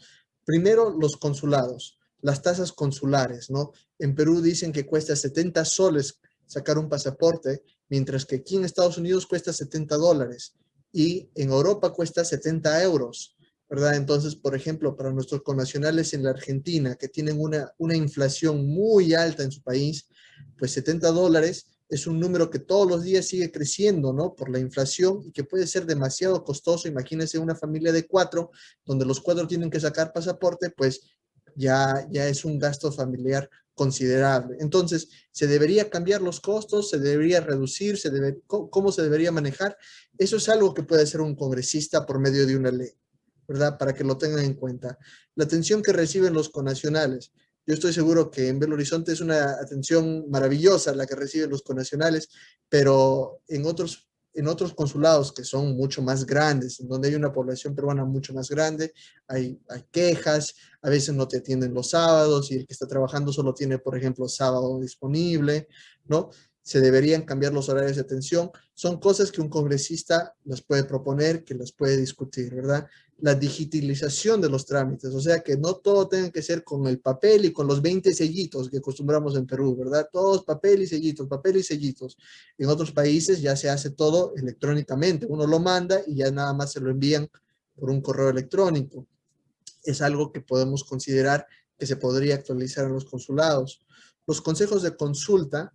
Primero, los consulados, las tasas consulares, ¿no? En Perú dicen que cuesta 70 soles sacar un pasaporte, mientras que aquí en Estados Unidos cuesta $70 y en Europa cuesta 70 euros, ¿verdad? Entonces, por ejemplo, para nuestros connacionales en la Argentina, que tienen una inflación muy alta en su país, pues $70 es un número que todos los días sigue creciendo, ¿no?, por la inflación y que puede ser demasiado costoso. Imagínense una familia de 4, donde los 4 tienen que sacar pasaporte, pues ya es un gasto familiar considerable. Entonces, ¿se debería cambiar los costos? ¿Se debería reducir? ¿Cómo se debería manejar? Eso es algo que puede hacer un congresista por medio de una ley, ¿verdad?, para que lo tengan en cuenta. La atención que reciben los connacionales. Yo estoy seguro que en Belo Horizonte es una atención maravillosa la que reciben los connacionales, pero en otros consulados que son mucho más grandes, en donde hay una población peruana mucho más grande, hay quejas, a veces no te atienden los sábados y el que está trabajando solo tiene, por ejemplo, sábado disponible, ¿no? se deberían cambiar los horarios de atención. Son cosas que un congresista las puede proponer, que las puede discutir, ¿verdad? La digitalización de los trámites, o sea, que no todo tenga que ser con el papel y con los 20 sellitos que acostumbramos en Perú, ¿verdad? Todos papel y sellitos, papel y sellitos. En otros países ya se hace todo electrónicamente. Uno lo manda y ya nada más se lo envían por un correo electrónico. Es algo que podemos considerar que se podría actualizar en los consulados. Los consejos de consulta,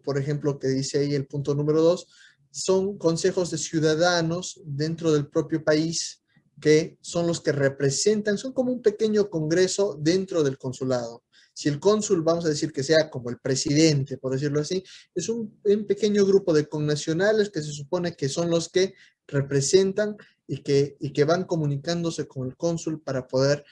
por ejemplo, que dice ahí el punto número 2, son consejos de ciudadanos dentro del propio país que son los que representan, son como un pequeño congreso dentro del consulado. Si el cónsul, vamos a decir que sea como el presidente, por decirlo así, es un pequeño grupo de connacionales que se supone que son los que representan y que van comunicándose con el cónsul para poder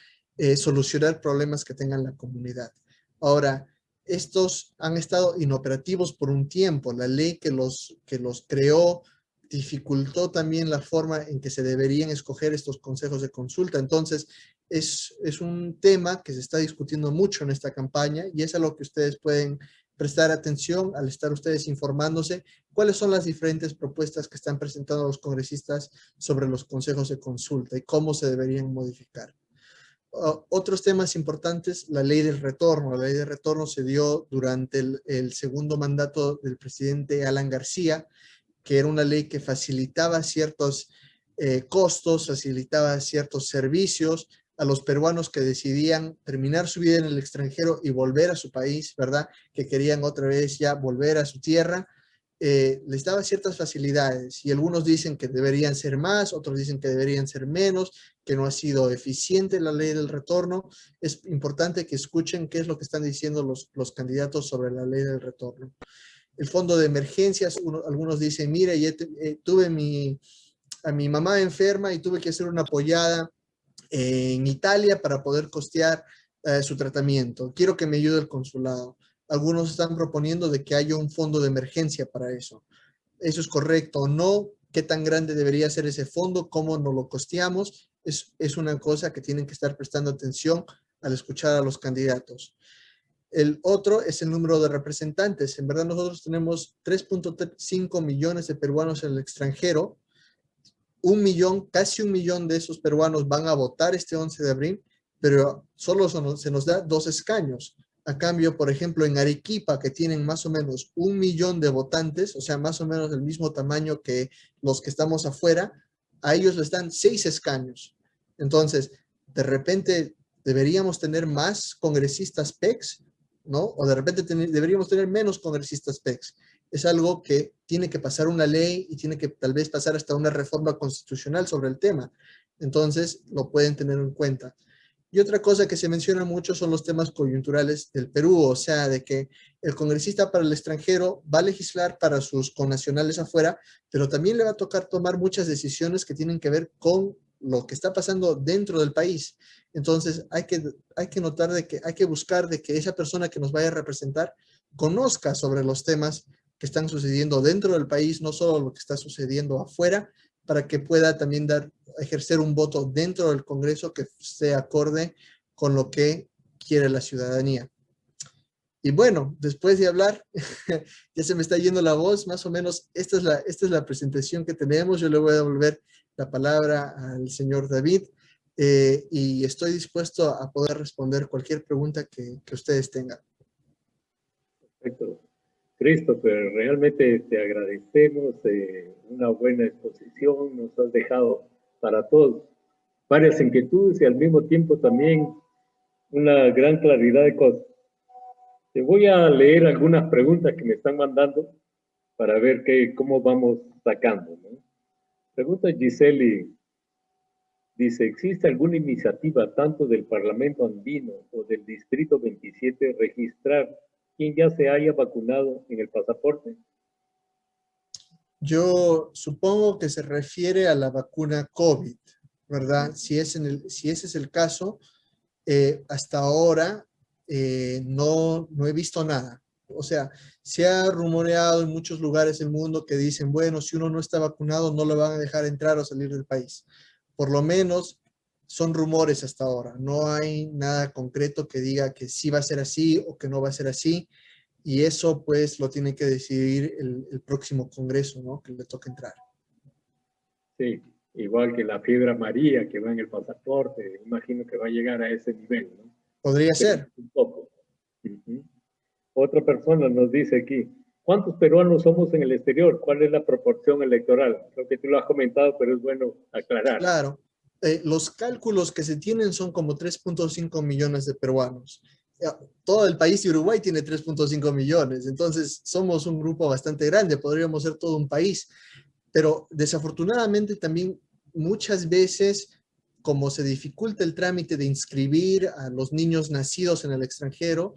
solucionar problemas que tengan la comunidad. Ahora, estos han estado inoperativos por un tiempo. La ley que los creó dificultó también la forma en que se deberían escoger estos consejos de consulta. Entonces, es un tema que se está discutiendo mucho en esta campaña y es a lo que ustedes pueden prestar atención al estar ustedes informándose cuáles son las diferentes propuestas que están presentando los congresistas sobre los consejos de consulta y cómo se deberían modificar. Otros temas importantes, la ley del retorno. La ley del retorno se dio durante el segundo mandato del presidente Alan García, que era una ley que facilitaba ciertos costos, facilitaba ciertos servicios a los peruanos que decidían terminar su vida en el extranjero y volver a su país, ¿verdad? Que querían otra vez ya volver a su tierra. Les daba ciertas facilidades y algunos dicen que deberían ser más, otros dicen que deberían ser menos, que no ha sido eficiente la ley del retorno. Es importante que escuchen qué es lo que están diciendo los candidatos sobre la ley del retorno. El fondo de emergencias, algunos dicen, mira, tuve a mi mamá enferma y tuve que hacer una apoyada en Italia para poder costear su tratamiento. Quiero que me ayude el consulado. Algunos están proponiendo de que haya un fondo de emergencia para eso. ¿Eso es correcto o no? ¿Qué tan grande debería ser ese fondo? ¿Cómo nos lo costeamos? Es una cosa que tienen que estar prestando atención al escuchar a los candidatos. El otro es el número de representantes. En verdad nosotros tenemos 3.5 millones de peruanos en el extranjero. Casi un millón de esos peruanos van a votar este 11 de abril, pero solo se nos da 2 escaños. A cambio, por ejemplo, en Arequipa, que tienen más o menos 1 millón de votantes, o sea, más o menos del mismo tamaño que los que estamos afuera, a ellos les dan 6 escaños. Entonces, de repente, deberíamos tener más congresistas PECs, ¿no? O de repente deberíamos tener menos congresistas PECs. Es algo que tiene que pasar una ley y tiene que tal vez pasar hasta una reforma constitucional sobre el tema. Entonces, lo pueden tener en cuenta. Y otra cosa que se menciona mucho son los temas coyunturales del Perú, o sea, de que el congresista para el extranjero va a legislar para sus connacionales afuera, pero también le va a tocar tomar muchas decisiones que tienen que ver con lo que está pasando dentro del país. Entonces, hay que notar de que hay que buscar de que esa persona que nos vaya a representar conozca sobre los temas que están sucediendo dentro del país, no solo lo que está sucediendo afuera, para que pueda también ejercer un voto dentro del Congreso que esté acorde con lo que quiere la ciudadanía. Y bueno, después de hablar, ya se me está yendo la voz, más o menos esta es la presentación que tenemos. Yo le voy a devolver la palabra al señor David y estoy dispuesto a poder responder cualquier pregunta que ustedes tengan. Perfecto. Christopher, realmente te agradecemos una buena exposición, nos has dejado para todos varias inquietudes y al mismo tiempo también una gran claridad de cosas. Te voy a leer algunas preguntas que me están mandando para ver cómo vamos sacando, ¿no? Pregunta Giseli, dice, ¿existe alguna iniciativa tanto del Parlamento Andino o del Distrito 27 registrar quien ya se haya vacunado en el pasaporte? Yo supongo que se refiere a la vacuna COVID, ¿verdad? Si ese es el caso, hasta ahora no he visto nada. O sea, se ha rumoreado en muchos lugares del mundo que dicen, bueno, si uno no está vacunado no lo van a dejar entrar o salir del país. Por lo menos son rumores hasta ahora. No hay nada concreto que diga que sí va a ser así o que no va a ser así. Y eso pues lo tiene que decidir el próximo Congreso, ¿no? Que le toca entrar. Sí, igual que la fiebre amarilla que va en el pasaporte, imagino que va a llegar a ese nivel, ¿no? Podría Pero ser. un poco. Otra persona nos dice aquí, ¿cuántos peruanos somos en el exterior? ¿Cuál es la proporción electoral? Creo que tú lo has comentado, pero es bueno aclarar. Claro. Los cálculos que se tienen son como 3.5 millones de peruanos. Todo el país de Uruguay tiene 3.5 millones, entonces somos un grupo bastante grande, podríamos ser todo un país. Pero desafortunadamente también muchas veces, como se dificulta el trámite de inscribir a los niños nacidos en el extranjero,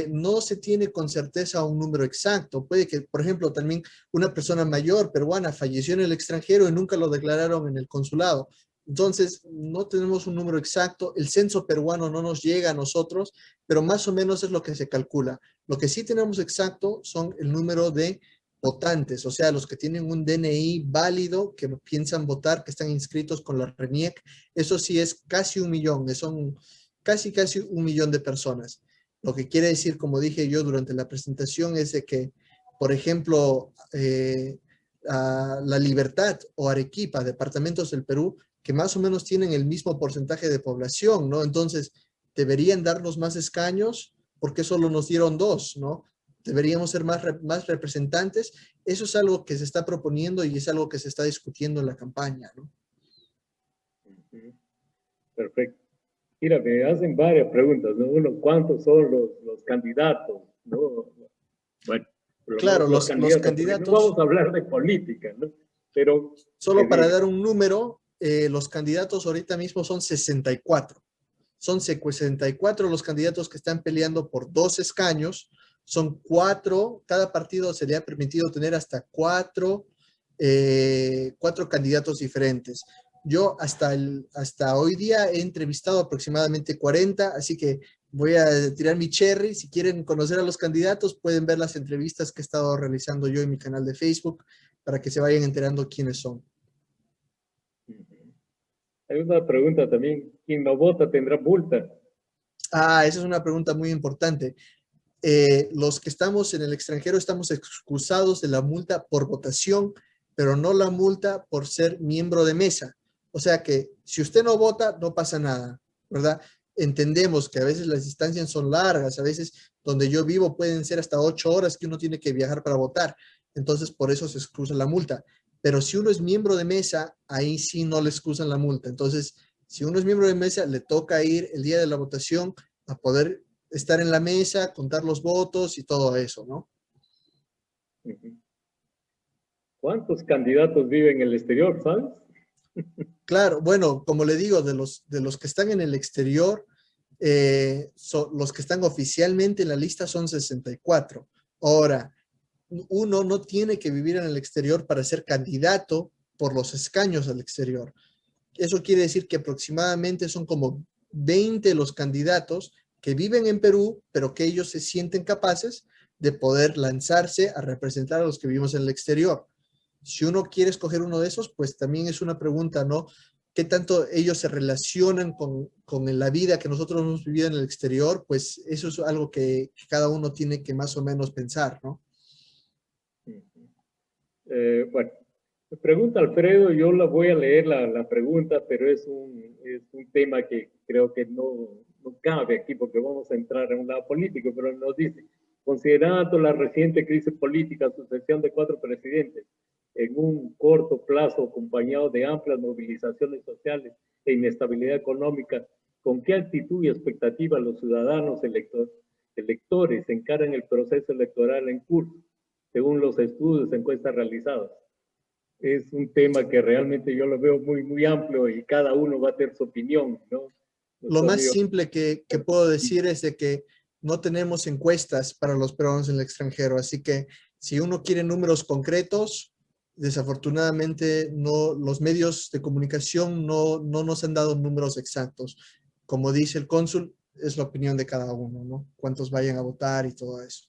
no se tiene con certeza un número exacto. Puede que, por ejemplo, también una persona mayor peruana falleció en el extranjero y nunca lo declararon en el consulado. Entonces, no tenemos un número exacto. El censo peruano no nos llega a nosotros, pero más o menos es lo que se calcula. Lo que sí tenemos exacto son el número de votantes, o sea, los que tienen un DNI válido, que piensan votar, que están inscritos con la RENIEC. Eso sí es casi 1 millón, son casi 1 millón de personas. Lo que quiere decir, como dije yo durante la presentación, es de que, por ejemplo, La Libertad o Arequipa, departamentos del Perú, que más o menos tienen el mismo porcentaje de población, ¿no? Entonces, deberían darnos más escaños, porque solo nos dieron 2, ¿no? Deberíamos ser más representantes. Eso es algo que se está proponiendo y es algo que se está discutiendo en la campaña, ¿no? Perfecto. Mira, me hacen varias preguntas, ¿no? Uno, ¿cuántos son los candidatos? ¿No? Bueno, claro, los candidatos. No vamos a hablar de política, ¿no? Pero... Solo para dar un número, los candidatos ahorita mismo son 64. Son 64 los candidatos que están peleando por 2 escaños. Son 4, cada partido se le ha permitido tener hasta 4 candidatos diferentes. Yo hasta hoy día he entrevistado aproximadamente 40, así que voy a tirar mi cherry. Si quieren conocer a los candidatos, pueden ver las entrevistas que he estado realizando yo en mi canal de Facebook para que se vayan enterando quiénes son. Hay una pregunta también, ¿quién no vota tendrá multa? Esa es una pregunta muy importante. Los que estamos en el extranjero estamos excusados de la multa por votación, pero no la multa por ser miembro de mesa. O sea que si usted no vota, no pasa nada, ¿verdad? Entendemos que a veces las distancias son largas, a veces donde yo vivo pueden ser hasta 8 horas que uno tiene que viajar para votar. Entonces, por eso se excusa la multa. Pero si uno es miembro de mesa, ahí sí no le excusan la multa. Entonces, si uno es miembro de mesa, le toca ir el día de la votación a poder estar en la mesa, contar los votos y todo eso, ¿no? ¿Cuántos candidatos viven en el exterior, sabes? Claro, bueno, como le digo, de los que están en el exterior, los que están oficialmente en la lista son 64. Ahora, uno no tiene que vivir en el exterior para ser candidato por los escaños al exterior. Eso quiere decir que aproximadamente son como 20 los candidatos que viven en Perú, pero que ellos se sienten capaces de poder lanzarse a representar a los que vivimos en el exterior. Si uno quiere escoger uno de esos, pues también es una pregunta, ¿no? ¿Qué tanto ellos se relacionan con la vida que nosotros hemos vivido en el exterior? Pues eso es algo que cada uno tiene que más o menos pensar, ¿no? Bueno, me pregunta Alfredo, yo la voy a leer la pregunta, pero es un tema que creo que no cabe aquí porque vamos a entrar en un lado político, pero nos dice, considerando la reciente crisis política, sucesión de 4 presidentes, en un corto plazo acompañado de amplias movilizaciones sociales e inestabilidad económica, ¿con qué actitud y expectativa los ciudadanos electores encaran el proceso electoral en curso, según los estudios, encuestas realizadas? Es un tema que realmente yo lo veo muy, muy amplio y cada uno va a tener su opinión, ¿no? Lo más simple que puedo decir es de que no tenemos encuestas para los peruanos en el extranjero, así que si uno quiere números concretos, desafortunadamente los medios de comunicación no nos han dado números exactos. Como dice el cónsul, es la opinión de cada uno, ¿no? Cuántos vayan a votar y todo eso.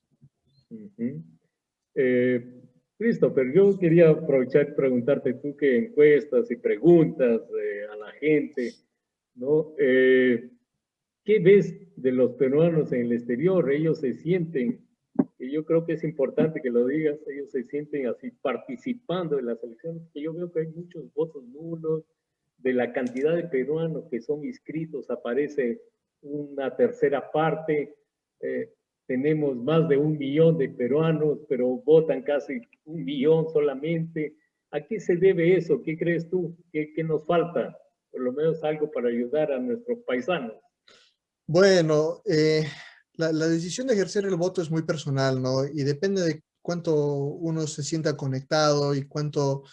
Christopher, yo quería aprovechar y preguntarte tú que encuestas y preguntas a la gente, ¿no? ¿Qué ves de los peruanos en el exterior? ¿Ellos se sienten Y yo creo que es importante que lo digas, ellos se sienten así participando en las elecciones, que yo veo que hay muchos votos nulos, de la cantidad de peruanos que son inscritos aparece una tercera parte, tenemos más de 1 millón de peruanos, pero votan casi 1 millón solamente. ¿A qué se debe eso? ¿Qué crees tú? ¿Qué nos falta? Por lo menos algo para ayudar a nuestros paisanos. Bueno, la decisión de ejercer el voto es muy personal, ¿no? Y depende de cuánto uno se sienta conectado y cuánto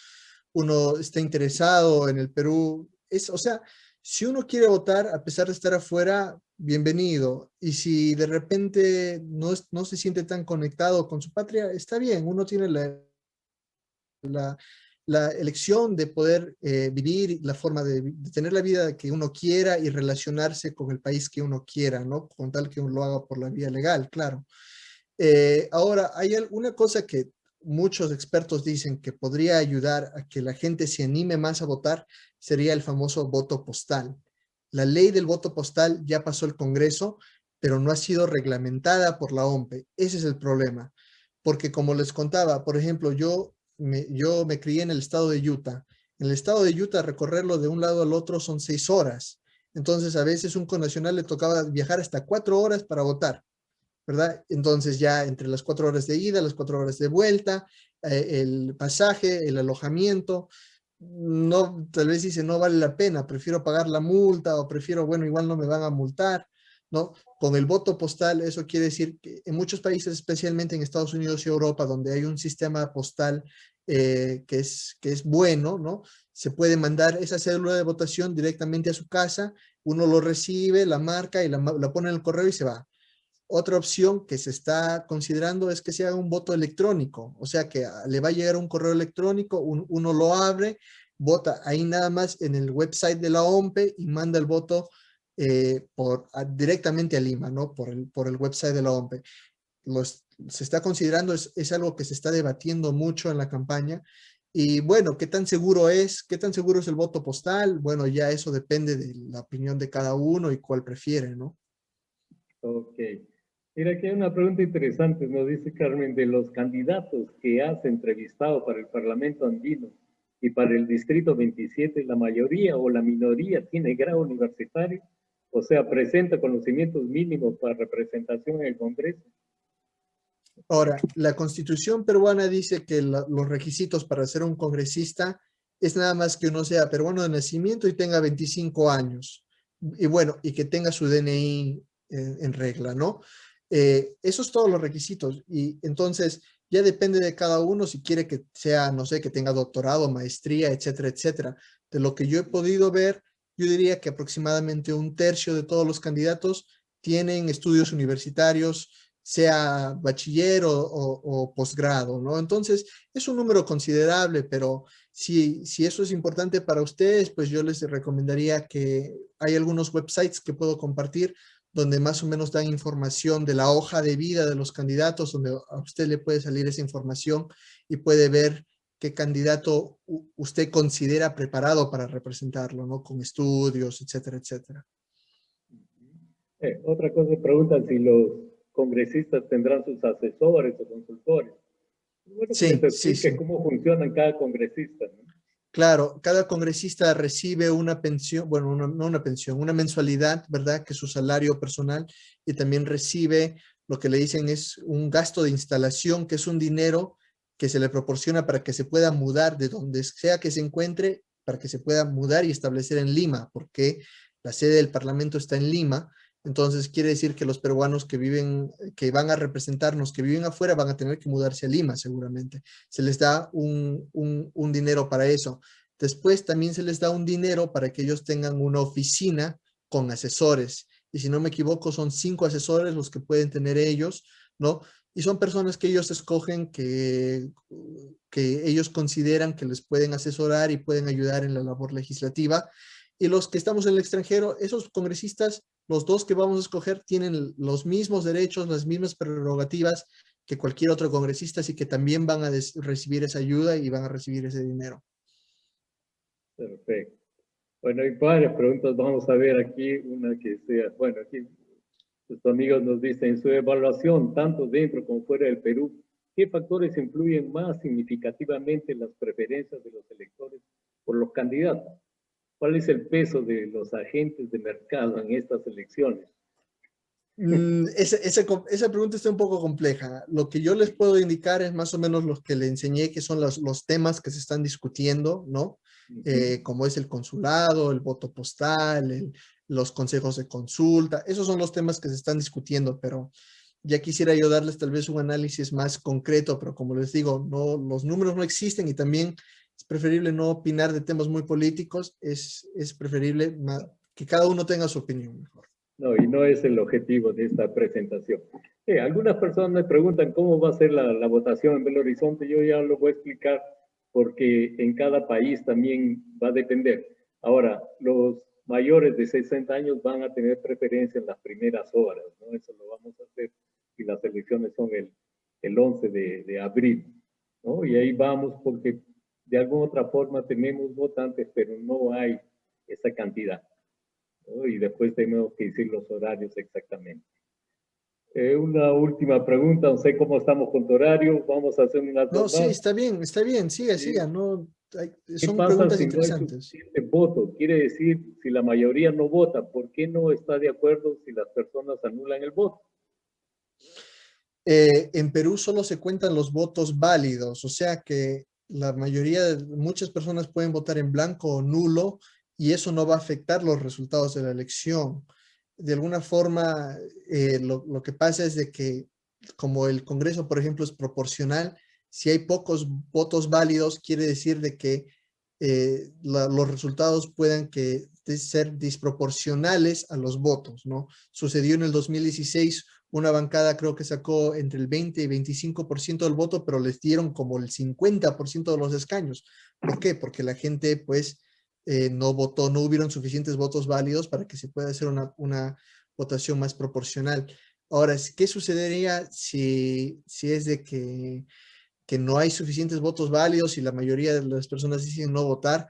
uno está interesado en el Perú. O sea, si uno quiere votar, a pesar de estar afuera, bienvenido. Y si de repente no se siente tan conectado con su patria, está bien, uno tiene la elección de poder vivir, la forma de tener la vida que uno quiera y relacionarse con el país que uno quiera, ¿no? Con tal que uno lo haga por la vía legal, claro. Ahora, hay una cosa que muchos expertos dicen que podría ayudar a que la gente se anime más a votar, sería el famoso voto postal. La ley del voto postal ya pasó el Congreso, pero no ha sido reglamentada por la OMPE. Ese es el problema. Porque como les contaba, por ejemplo, yo me crié en el estado de Utah. En el estado de Utah, recorrerlo de un lado al otro son 6 horas. Entonces, a veces un connacional le tocaba viajar hasta 4 horas para votar, ¿verdad? Entonces, ya entre las 4 horas de ida, las 4 horas de vuelta, el pasaje, el alojamiento, no, tal vez dice, no vale la pena, prefiero pagar la multa o prefiero, bueno, igual no me van a multar, ¿no? Con el voto postal, eso quiere decir que en muchos países, especialmente en Estados Unidos y Europa, donde hay un sistema postal que es bueno, ¿no? Se puede mandar esa cédula de votación directamente a su casa, uno lo recibe, la marca y la pone en el correo y se va. Otra opción que se está considerando es que se haga un voto electrónico, o sea que le va a llegar un correo electrónico, uno lo abre, vota ahí nada más en el website de la OMPE y manda el voto directamente a Lima, ¿no? Por el website de la OMPE. Se está considerando, es algo que se está debatiendo mucho en la campaña. Y bueno, ¿qué tan seguro es? ¿Qué tan seguro es el voto postal? Bueno, ya eso depende de la opinión de cada uno y cuál prefiere, ¿no? Ok. Mira, aquí hay una pregunta interesante, nos dice Carmen, de los candidatos que has entrevistado para el Parlamento andino y para el Distrito 27, la mayoría o la minoría tiene grado universitario, o sea, presenta conocimientos mínimos para representación en el Congreso. Ahora, la Constitución peruana dice que los requisitos para ser un congresista es nada más que uno sea peruano de nacimiento y tenga 25 años. Y bueno, y que tenga su DNI en regla, ¿no? Esos todos los requisitos. Y entonces ya depende de cada uno si quiere que sea, no sé, que tenga doctorado, maestría, etcétera, etcétera. De lo que yo he podido ver, yo diría que aproximadamente 1/3 de todos los candidatos tienen estudios universitarios, sea bachiller o posgrado, ¿no? Entonces, es un número considerable, pero si eso es importante para ustedes, pues yo les recomendaría que hay algunos websites que puedo compartir donde más o menos dan información de la hoja de vida de los candidatos, donde a usted le puede salir esa información y puede ver qué candidato usted considera preparado para representarlo, ¿no? Con estudios, etcétera, etcétera. Otra cosa, preguntan si los congresistas tendrán sus asesores o consultores. Bueno, que les Sí, sí, explique sí. cómo funcionan cada congresista, ¿no? Claro, cada congresista recibe una pensión, bueno, no una pensión, una mensualidad, ¿verdad? Que es su salario personal, y también recibe lo que le dicen es un gasto de instalación, que es un dinero que se le proporciona para que se pueda mudar de donde sea que se encuentre, para que se pueda mudar y establecer en Lima, porque la sede del Parlamento está en Lima. Entonces quiere decir que los peruanos que viven, que van a representarnos, que viven afuera, van a tener que mudarse a Lima seguramente. Se les da un dinero para eso. Después también se les da un dinero para que ellos tengan una oficina con asesores. Y si no me equivoco, son 5 asesores los que pueden tener ellos, ¿no? Y son personas que ellos escogen que ellos consideran que les pueden asesorar y pueden ayudar en la labor legislativa. Y los que estamos en el extranjero, esos congresistas, los 2 que vamos a escoger, tienen los mismos derechos, las mismas prerrogativas que cualquier otro congresista, así que también van a recibir esa ayuda y van a recibir ese dinero. Perfecto. Bueno, hay varias preguntas. Vamos a ver aquí una que sea, bueno, aquí Sus amigos nos dicen, en su evaluación, tanto dentro como fuera del Perú, ¿qué factores influyen más significativamente en las preferencias de los electores por los candidatos? ¿Cuál es el peso de los agentes de mercado en estas elecciones? Esa pregunta está un poco compleja. Lo que yo les puedo indicar es más o menos lo que le enseñé, que son los temas que se están discutiendo, ¿no? Como es el consulado, el voto postal, los consejos de consulta. Esos son los temas que se están discutiendo, pero ya quisiera yo darles tal vez un análisis más concreto, pero como les digo, no, los números no existen y también es preferible no opinar de temas muy políticos. Es preferible que cada uno tenga su opinión mejor. No, y no es el objetivo de esta presentación. Algunas personas me preguntan cómo va a ser la votación en Belo Horizonte. Yo ya lo voy a explicar porque en cada país también va a depender. Ahora, los mayores de 60 años van a tener preferencia en las primeras horas, ¿no? Eso lo vamos a hacer y las elecciones son el 11 de abril, ¿no? Y ahí vamos porque de alguna otra forma tenemos votantes, pero no hay esa cantidad, ¿no? Y después tenemos que decir los horarios exactamente. Una última pregunta, no sé cómo estamos con tu horario, vamos a hacer una... No, sí, está bien, siga, Sí. siga, no, son pasa preguntas si interesantes. No hay suficiente voto? Quiere decir, si la mayoría no vota, ¿por qué no está de acuerdo si las personas anulan el voto? En Perú solo se cuentan los votos válidos, o sea que la mayoría, muchas personas pueden votar en blanco o nulo y eso no va a afectar los resultados de la elección. De alguna forma, lo que pasa es de que como el Congreso, por ejemplo, es proporcional, si hay pocos votos válidos, quiere decir de que los resultados puedan ser desproporcionales a los votos, ¿no? Sucedió en el 2016, una bancada creo que sacó entre el 20 y 25% del voto, pero les dieron como el 50% de los escaños. ¿Por qué? Porque la gente, pues, no votó, no hubieron suficientes votos válidos para que se pueda hacer una votación más proporcional. Ahora, ¿qué sucedería si es de que no hay suficientes votos válidos y la mayoría de las personas deciden no votar?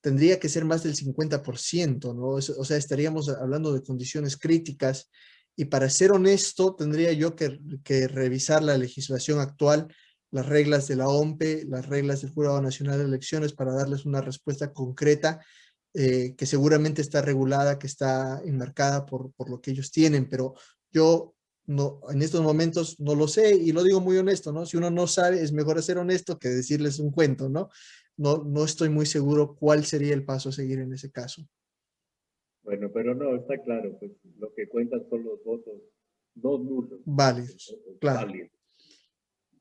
Tendría que ser más del 50%, ¿no? O sea, estaríamos hablando de condiciones críticas y para ser honesto, tendría yo que revisar la legislación actual, las reglas de la OMPE, las reglas del Jurado Nacional de Elecciones para darles una respuesta concreta que seguramente está regulada, que está enmarcada por lo que ellos tienen, pero yo no, en estos momentos no lo sé y lo digo muy honesto, ¿no? Si uno no sabe, es mejor ser honesto que decirles un cuento, ¿no? No estoy muy seguro cuál sería el paso a seguir en ese caso. Bueno, pero no, está claro, pues lo que cuentan son los votos no nulos. Válidos, claro. Válidos.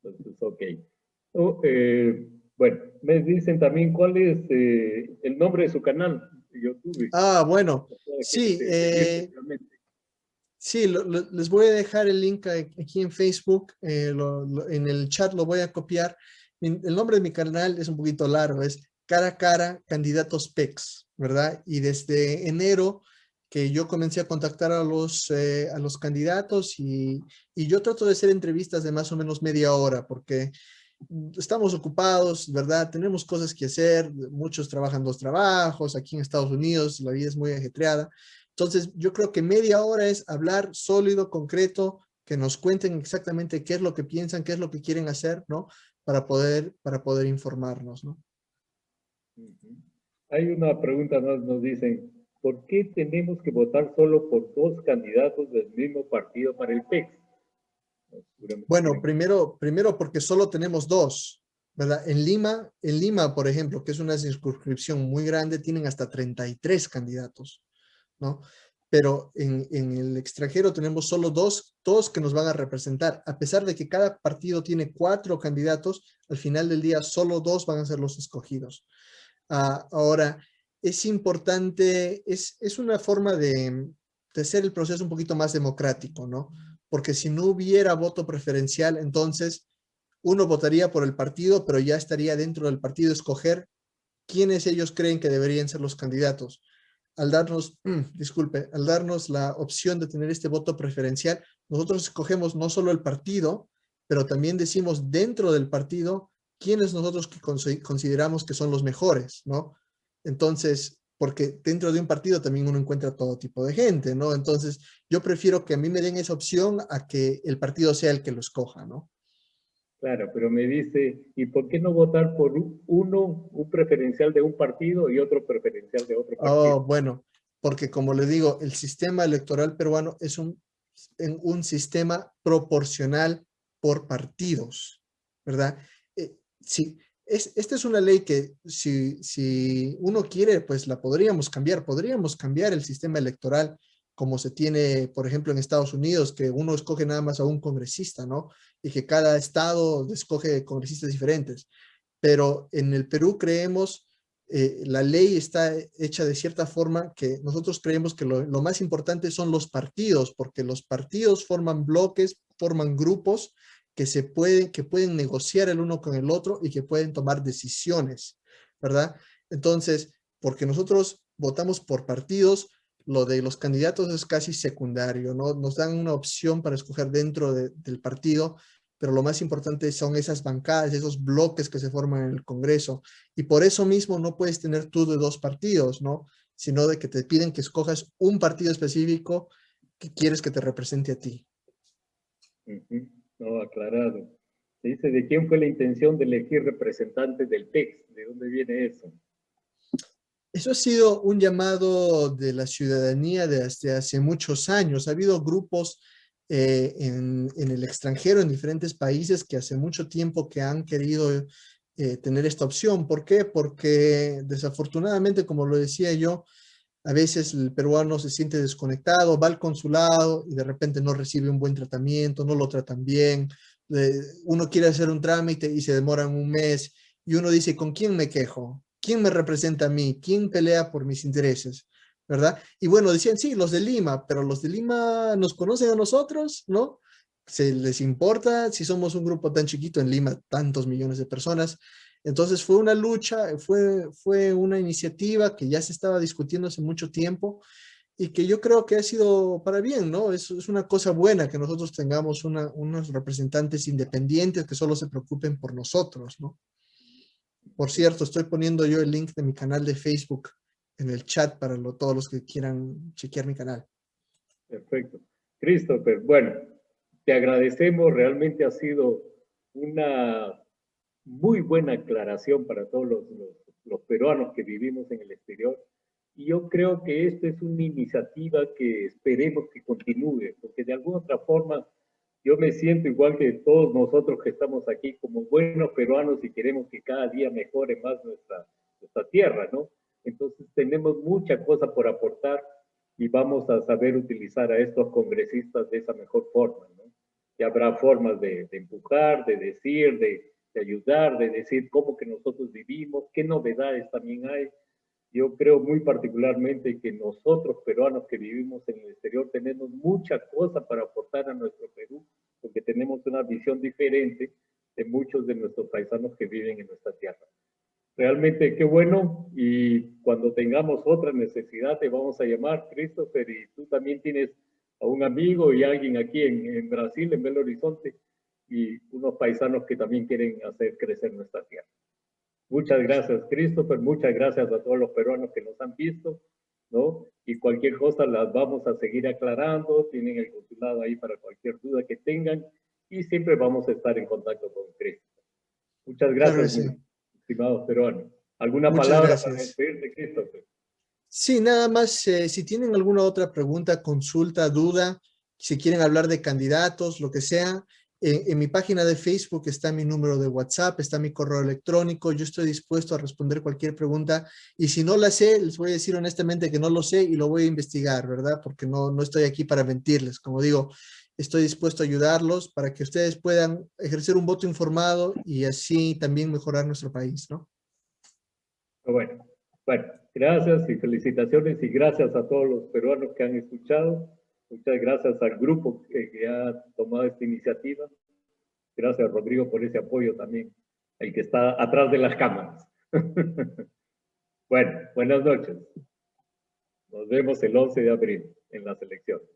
Entonces, ok. Bueno, me dicen también cuál es el nombre de su canal de YouTube. Ah, bueno, sí, sí, les voy a dejar el link aquí en Facebook, en el chat lo voy a copiar. El nombre de mi canal es un poquito largo, es Cara a Cara Candidatos PEX, ¿verdad? Y desde enero que yo comencé a contactar a los candidatos y yo trato de hacer entrevistas de más o menos media hora porque estamos ocupados, ¿verdad? Tenemos cosas que hacer, muchos trabajan 2 trabajos, aquí en Estados Unidos la vida es muy ajetreada. Entonces, yo creo que media hora es hablar sólido, concreto, que nos cuenten exactamente qué es lo que piensan, qué es lo que quieren hacer, ¿no? Para poder informarnos, ¿no? Hay una pregunta más, nos dicen, ¿por qué tenemos que votar solo por 2 candidatos del mismo partido para el PEX? Bueno, primero porque solo tenemos 2, ¿verdad? En Lima, por ejemplo, que es una circunscripción muy grande, tienen hasta 33 candidatos, ¿no? Pero en el extranjero tenemos solo dos que nos van a representar. A pesar de que cada partido tiene 4 candidatos, al final del día solo 2 van a ser los escogidos. Ahora, es importante, es una forma de hacer el proceso un poquito más democrático, ¿no? Porque si no hubiera voto preferencial, entonces uno votaría por el partido, pero ya estaría dentro del partido escoger quiénes ellos creen que deberían ser los candidatos. Al darnos la opción de tener este voto preferencial, nosotros escogemos no solo el partido, pero también decimos dentro del partido quiénes nosotros consideramos que son los mejores, ¿no? Entonces, porque dentro de un partido también uno encuentra todo tipo de gente, ¿no? Entonces, yo prefiero que a mí me den esa opción a que el partido sea el que lo escoja, ¿no? Claro, pero me dice, ¿y por qué no votar por un preferencial de un partido y otro preferencial de otro partido? Oh, bueno, porque como le digo, el sistema electoral peruano es un sistema proporcional por partidos, ¿verdad? Sí, esta es una ley que si uno quiere, pues la podríamos cambiar el sistema electoral como se tiene, por ejemplo, en Estados Unidos, que uno escoge nada más a un congresista, ¿no? Y que cada estado escoge congresistas diferentes. Pero en el Perú creemos, la ley está hecha de cierta forma que nosotros creemos que lo más importante son los partidos, porque los partidos forman bloques, forman grupos que pueden negociar el uno con el otro y que pueden tomar decisiones, ¿verdad? Entonces, porque nosotros votamos por partidos, lo de los candidatos es casi secundario, ¿no? Nos dan una opción para escoger dentro del partido, pero lo más importante son esas bancadas, esos bloques que se forman en el Congreso. Y por eso mismo no puedes tener tú de dos partidos, ¿no? Sino de que te piden que escojas un partido específico que quieres que te represente a ti. No, aclarado. Se dice, ¿de quién fue la intención de elegir representantes del PEX? ¿De dónde viene eso? Eso ha sido un llamado de la ciudadanía desde hace muchos años. Ha habido grupos en el extranjero, en diferentes países, que hace mucho tiempo que han querido tener esta opción. ¿Por qué? Porque desafortunadamente, como lo decía yo, a veces el peruano se siente desconectado, va al consulado y de repente no recibe un buen tratamiento, no lo tratan bien. Uno quiere hacer un trámite y se demoran un mes y uno dice, ¿con quién me quejo? ¿Quién me representa a mí? ¿Quién pelea por mis intereses? ¿Verdad? Y bueno, decían, sí, los de Lima, pero los de Lima nos conocen a nosotros, ¿no? ¿Se les importa si somos un grupo tan chiquito en Lima, tantos millones de personas? Entonces fue una lucha, fue una iniciativa que ya se estaba discutiendo hace mucho tiempo y que yo creo que ha sido para bien, ¿no? Es una cosa buena que nosotros tengamos unos representantes independientes que solo se preocupen por nosotros, ¿no? Por cierto, estoy poniendo yo el link de mi canal de Facebook en el chat para todos los que quieran chequear mi canal. Perfecto. Christopher, bueno, te agradecemos, realmente ha sido una muy buena aclaración para todos los peruanos que vivimos en el exterior. Y yo creo que esta es una iniciativa que esperemos que continúe, porque de alguna otra forma yo me siento igual que todos nosotros que estamos aquí como buenos peruanos y queremos que cada día mejore más nuestra tierra, ¿no? Entonces tenemos mucha cosa por aportar y vamos a saber utilizar a estos congresistas de esa mejor forma, ¿no? Y habrá formas de empujar, de decir, de ayudar, de decir cómo que nosotros vivimos, qué novedades también hay. Yo creo muy particularmente que nosotros peruanos que vivimos en el exterior tenemos mucha cosa para aportar a nuestro Perú, porque tenemos una visión diferente de muchos de nuestros paisanos que viven en nuestra tierra. Realmente qué bueno, y cuando tengamos otra necesidad te vamos a llamar, Christopher, y tú también tienes a un amigo y alguien aquí en Brasil, en Belo Horizonte, y unos paisanos que también quieren hacer crecer nuestra tierra. Muchas gracias, Christopher, muchas gracias a todos los peruanos que nos han visto, ¿no? Y cualquier cosa las vamos a seguir aclarando, tienen el consulado ahí para cualquier duda que tengan, y siempre vamos a estar en contacto con Christopher. Muchas Claro que gracias, sí. estimados peruanos. ¿Alguna Muchas palabra para gracias. despedirte, Christopher? Sí, nada más, si tienen alguna otra pregunta, consulta, duda, si quieren hablar de candidatos, lo que sea, en mi página de Facebook está mi número de WhatsApp, está mi correo electrónico, yo estoy dispuesto a responder cualquier pregunta y si no la sé, les voy a decir honestamente que no lo sé y lo voy a investigar, ¿verdad? Porque no estoy aquí para mentirles, como digo, estoy dispuesto a ayudarlos para que ustedes puedan ejercer un voto informado y así también mejorar nuestro país, ¿no? Bueno, gracias y felicitaciones y gracias a todos los peruanos que han escuchado. Muchas gracias al grupo que ha tomado esta iniciativa. Gracias, Rodrigo, por ese apoyo también, el que está atrás de las cámaras. Bueno, buenas noches. Nos vemos el 11 de abril en las elecciones.